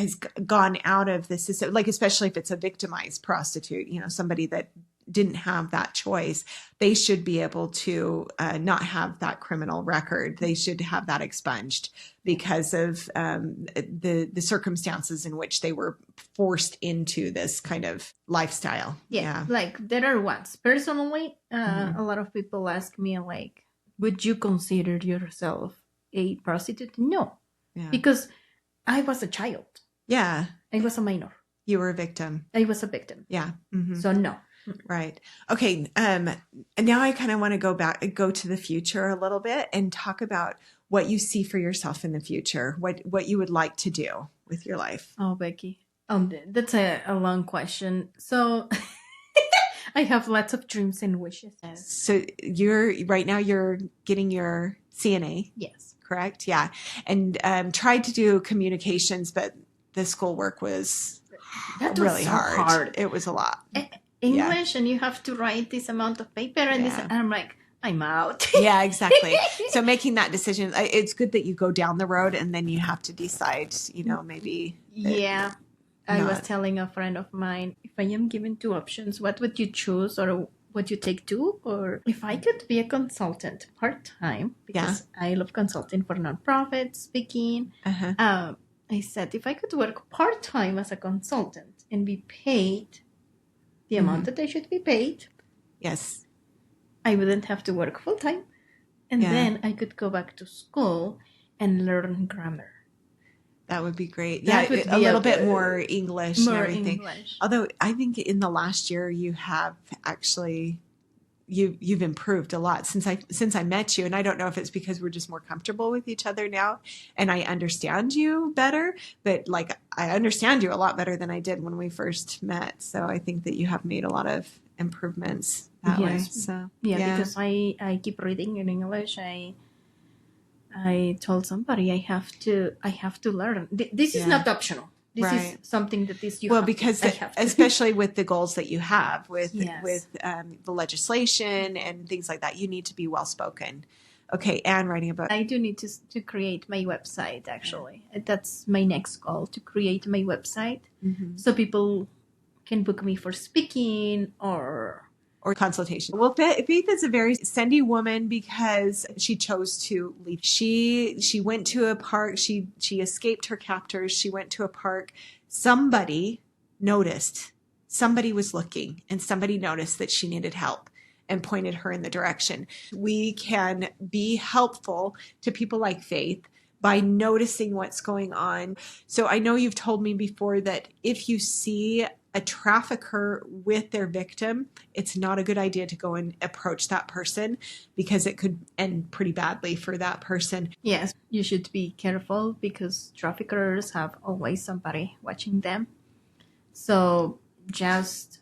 gone out of the system, like, especially if it's a victimized prostitute, somebody that didn't have that choice, they should be able to not have that criminal record. They should have that expunged because of the circumstances in which they were forced into this kind of lifestyle. Yeah. Like, there are ones. Personally, a lot of people ask me, like, would you consider yourself a prostitute? No, because I was a child. Yeah. I was a minor. You were a victim. I was a victim. Yeah. So no. Right. Okay. And now I kind of want to go to the future a little bit and talk about what you see for yourself in the future, what you would like to do with your life. Oh, Becky. That's a long question. So I have lots of dreams and wishes. So right now you're getting your CNA. Yes. Correct. Yeah. And tried to do communications, but the schoolwork was really so hard. It was a lot. English, and you have to write this amount of paper and this, and I'm like, I'm out. Yeah, exactly. So making that decision, it's good that you go down the road and then you have to decide, maybe. Yeah. I was telling a friend of mine, if I am given two options, what would you choose, or would you take two? Or if I could be a consultant part-time, because I love consulting for nonprofits, speaking. I said, if I could work part-time as a consultant and be paid the amount that I should be paid. Yes. I wouldn't have to work full time. And then I could go back to school and learn grammar. That would be great. That yeah, a little bit more English and everything. English. Although I think in the last year you have actually you've improved a lot since I met you, and I don't know if it's because we're just more comfortable with each other now and I understand you better, but like I understand you a lot better than I did when we first met. So I think that you have made a lot of improvements that way. So because I keep reading in English. I told somebody I have to learn. This is not optional. This is something that is you. Well, have because to, especially with the goals that you have with the legislation and things like that, you need to be well spoken. Okay, and writing a book. I do need to create my website. Actually, that's my next goal, to create my website so people can book me for speaking or consultation. Well, Faith is a very Sendy woman because she chose to leave. She went to a park. She escaped her captors. She went to a park. Somebody noticed. Somebody was looking, and somebody noticed that she needed help and pointed her in the direction. We can be helpful to people like Faith by noticing what's going on. So I know you've told me before that if you see a trafficker with their victim, it's not a good idea to go and approach that person because it could end pretty badly for that person. Yes, you should be careful because traffickers have always somebody watching them. So just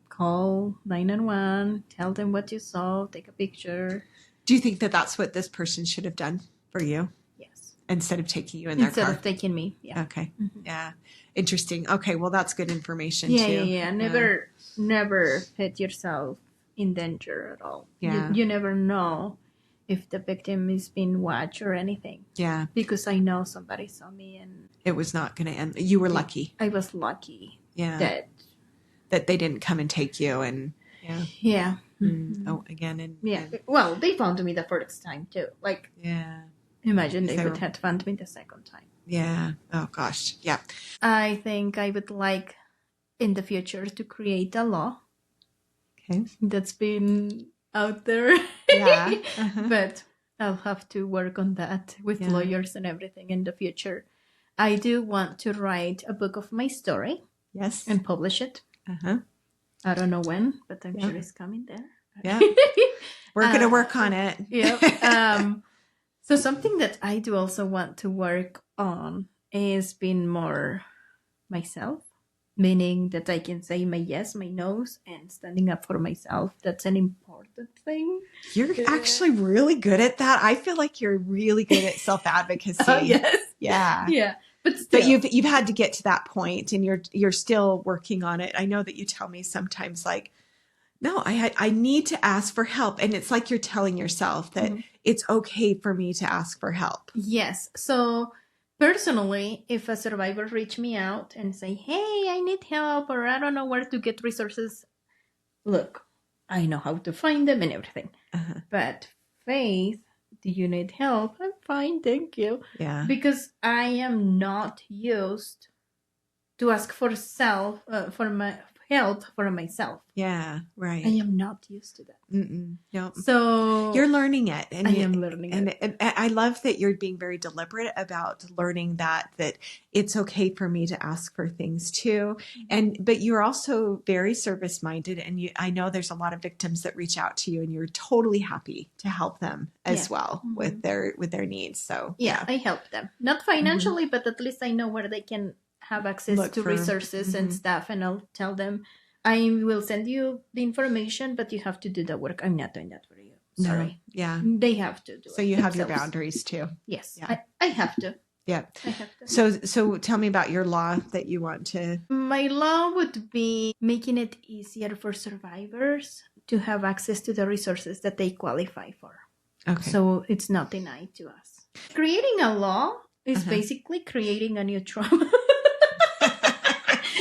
call 911, tell them what you saw, take a picture. Do you think that that's what this person should have done for you? Yes. Instead of taking you in their car? Instead of taking me, yeah. Okay. Yeah. Interesting. Okay. Well, that's good information too. Yeah. Never put yourself in danger at all. Yeah. You never know if the victim is being watched or anything. Yeah. Because I know somebody saw me and it was not going to end. You were lucky. I was lucky. Yeah. That they didn't come and take you and yeah. Oh, again. And well, they found me the first time too. Like, imagine they would have found me the second time. Yeah. Oh gosh. Yeah. I think I would like in the future to create a law. Okay. That's been out there. Yeah. But I'll have to work on that with lawyers and everything in the future. I do want to write a book of my story. Yes. And publish it. I don't know when, but I'm sure it's coming there. Yeah. We're going to work on it. Yeah. So something that I do also want to work on is being more myself, meaning that I can say my yes, my no's, and standing up for myself. That's an important thing. You're actually really good at that. I feel like you're really good at self-advocacy. Oh, yes. Yeah. Yeah. But still. But you've had to get to that point and you're still working on it. I know that you tell me sometimes like, No, I need to ask for help. And it's like you're telling yourself that it's okay for me to ask for help. Yes. So personally, if a survivor reach me out and say, hey, I need help, or I don't know where to get resources, look, I know how to find them and everything. But Faith, do you need help? I'm fine, thank you. Yeah. Because I am not used to ask for for my help for myself. Yeah, right. I am not used to that. No. So you're learning it. And I am learning it. And I love that you're being very deliberate about learning that it's okay for me to ask for things too. But you're also very service minded. And I know there's a lot of victims that reach out to you and you're totally happy to help them as well with their needs. So yeah, I help them, not financially, but at least I know where they can have access to resources and stuff. And I'll tell them, I will send you the information, but you have to do the work. I'm not doing that for you. Sorry. No. Yeah. They have to do it. So you have your boundaries too. Yes. Yeah. I have to. Yeah. I have to. So tell me about your law that you want to. My law would be making it easier for survivors to have access to the resources that they qualify for. Okay. So it's not denied to us. Creating a law is basically creating a new trauma.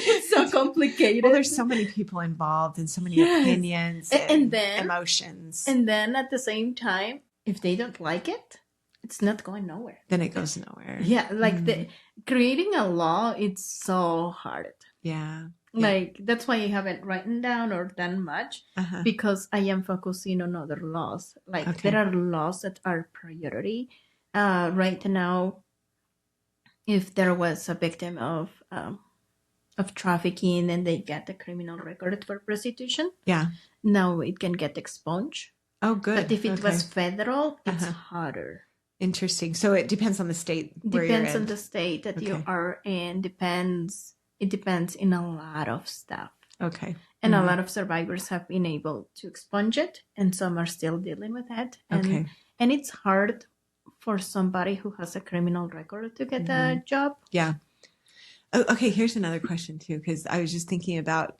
It's so complicated. Well, there's so many people involved and so many opinions and then emotions. And then at the same time, if they don't like it, it's not going nowhere. Then it goes nowhere. Yeah, like creating a law, it's so hard. Yeah. Like that's why I haven't written down or done much because I am focusing on other laws. Like there are laws that are priority. Right now, if there was a victim of trafficking and they get a criminal record for prostitution, now it can get expunged. Oh, good. But if it was federal, it's harder. Interesting. So it depends on the state. Depends on the state that you are in. It depends in a lot of stuff. Okay. And a lot of survivors have been able to expunge it, and some are still dealing with it. And it's hard for somebody who has a criminal record to get a job. Yeah. Oh, okay. Here's another question too, because I was just thinking about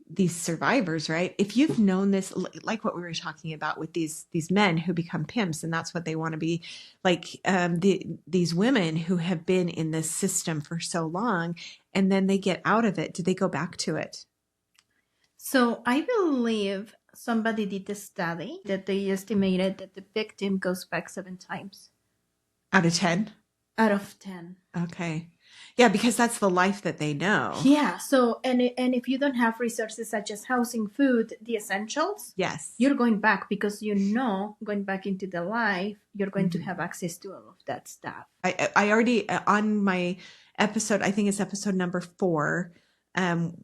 these survivors, right? If you've known this, like what we were talking about with these men who become pimps, and that's what they want to be, like these women who have been in this system for so long, and then they get out of it. Do they go back to it? So I believe somebody did a study that they estimated that the victim goes back 7 times. Out of 10? Out of 10. Okay. Yeah, because that's the life that they know. Yeah. So, and if you don't have resources such as housing, food, the essentials, you're going back because going back into the life, you're going to have access to all of that stuff. I already, on my episode, I think it's episode number 4,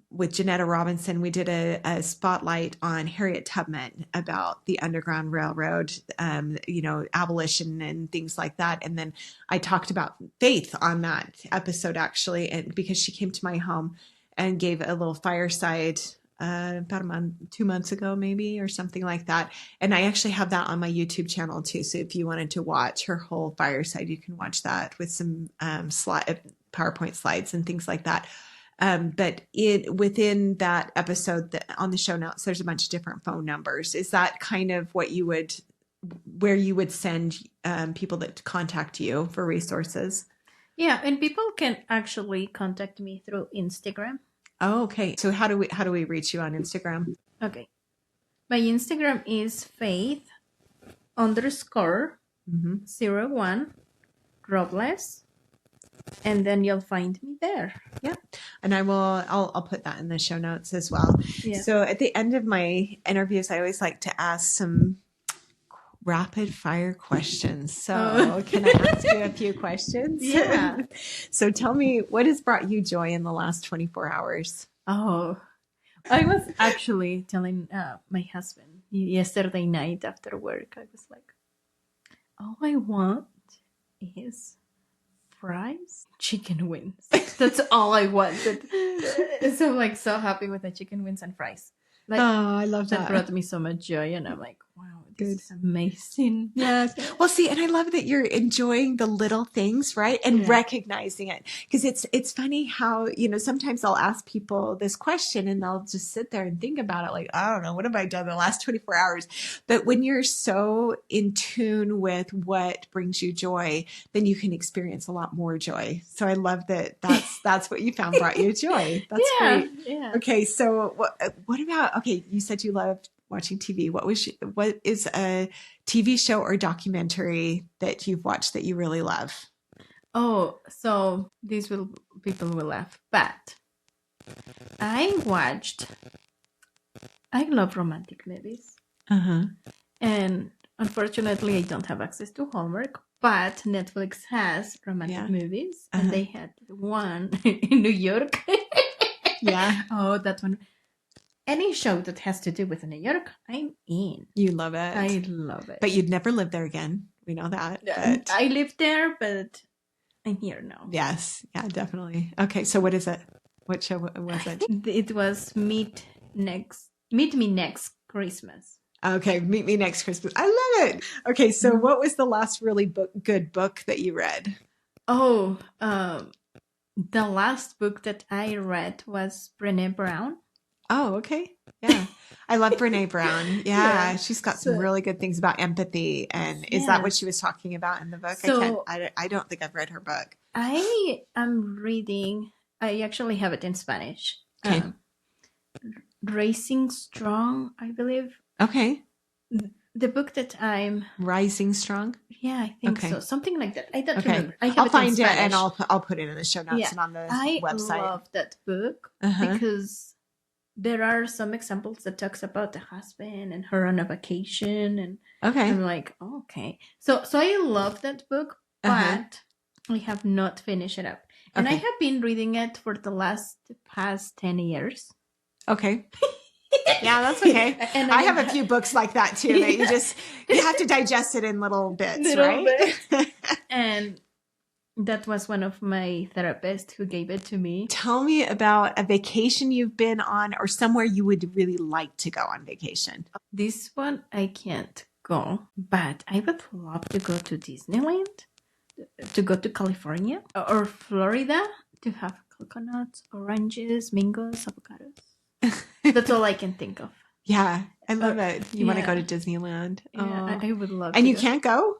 with Janetta Robinson, we did a spotlight on Harriet Tubman about the Underground Railroad, abolition and things like that. And then I talked about Faith on that episode, actually, and because she came to my home and gave a little fireside about 2 months ago, maybe, or something like that. And I actually have that on my YouTube channel too. So if you wanted to watch her whole fireside, you can watch that with some PowerPoint slides and things like that. But within that episode, on the show notes, there's a bunch of different phone numbers. Is that kind of where you would send people that contact you for resources? Yeah, and people can actually contact me through Instagram. Oh, okay. So how do we reach you on Instagram? Okay, my Instagram is Faith_01 Robles. And then you'll find me there. Yeah. And I'll put that in the show notes as well. Yeah. So at the end of my interviews, I always like to ask some rapid fire questions. So can I ask you a few questions? Yeah. So tell me, what has brought you joy in the last 24 hours? Oh, I was actually telling my husband yesterday night after work, I was like, all I want is fries, chicken wings. That's all I wanted. So I'm like so happy with the chicken wings and fries. Like, I love that. That brought me so much joy, and I'm like, wow, this is amazing. Yes. Well, see, and I love that you're enjoying the little things, right? And recognizing it. Because it's funny how, sometimes I'll ask people this question and they'll just sit there and think about it like, I don't know, what have I done the last 24 hours? But when you're so in tune with what brings you joy, then you can experience a lot more joy. So I love that that's what you found brought you joy. That's great. Yeah. Okay. So what about, okay, you said you loved watching TV. What is a TV show or documentary that you've watched that you really love? Oh, so people will laugh, but I love romantic movies. And unfortunately I don't have access to Hallmark, but Netflix has romantic movies, and they had one in New York. Oh, that one. Any show that has to do with New York, I'm in. You love it. I love it. But you'd never live there again. We know that. But I lived there, but I'm here now. Yes. Yeah, definitely. Okay. So what is it? What show was it? It was Meet Me Next Christmas. Okay. Meet Me Next Christmas. I love it. Okay. So what was the last really good book that you read? Oh, the last book that I read was Brené Brown. Oh, okay. Yeah. I love Brené Brown. Yeah. She's got some really good things about empathy. And is that what she was talking about in the book? So, I don't think I've read her book. I am reading, I actually have it in Spanish. Okay. Racing Strong, I believe. Okay. The book that I'm... Rising Strong? Yeah, I think so. Something like that. I don't remember. I'll find it and I'll put it in the show notes and on the website. I love that book because there are some examples that talks about the husband and her on a vacation, and I'm like, okay. So I love that book, but I have not finished it up. And I have been reading it for the past 10 years. Okay. Yeah, that's okay. And I have a few books like that too, that you have to digest it in little bits, right? And that was one of my therapists who gave it to me. Tell me about a vacation you've been on or somewhere you would really like to go on vacation. This one I can't go, but I would love to go to Disneyland, to go to California or Florida to have coconuts, oranges, mangoes, avocados. That's all I can think of. Yeah, I love it. You want to go to Disneyland? Yeah, I would love to. And you can't go?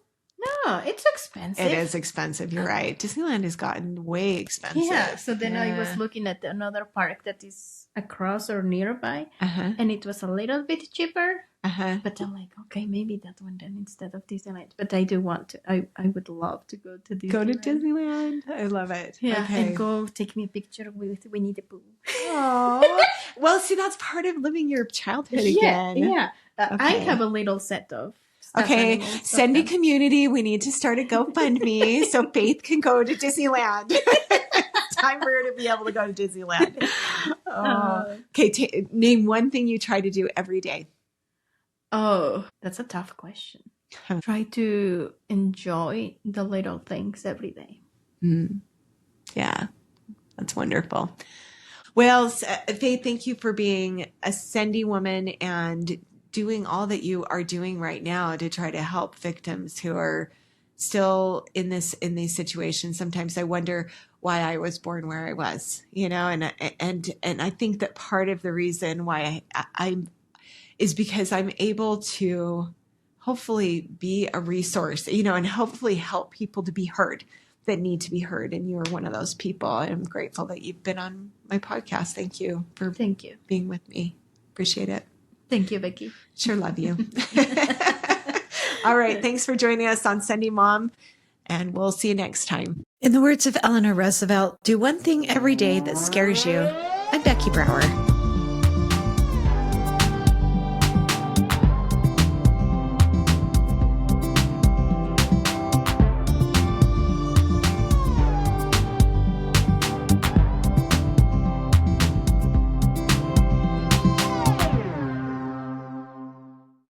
No, it's expensive. It is expensive. You're right. Disneyland has gotten way expensive. Yeah. So then I was looking at another park that is across or nearby, and it was a little bit cheaper. But I'm like, okay, maybe that one then instead of Disneyland. But I do want to. I would love to go to Disneyland. Go to Disneyland. I love it. Yeah, and go take me a picture with Winnie the Pooh. Oh, well, see, that's part of living your childhood again. Yeah. I have a little set of. Okay, Sendy community, we need to start a GoFundMe so Faith can go to Disneyland. It's time for her to be able to go to Disneyland. Okay, name one thing you try to do every day. Oh, that's a tough question. Try to enjoy the little things every day. Yeah, that's wonderful. Well, Faith, thank you for being a Sendy woman and doing all that you are doing right now to try to help victims who are still in these situations. Sometimes I wonder why I was born where I was, and I think that part of the reason why I'm is because I'm able to hopefully be a resource, and hopefully help people to be heard that need to be heard. And you're one of those people. I'm grateful that you've been on my podcast. Thank you for being with me. Appreciate it. Thank you, Becky. Sure love you. All right. Thanks for joining us on Sendy Mom, and we'll see you next time. In the words of Eleanor Roosevelt, do one thing every day that scares you. I'm Becky Brouwer.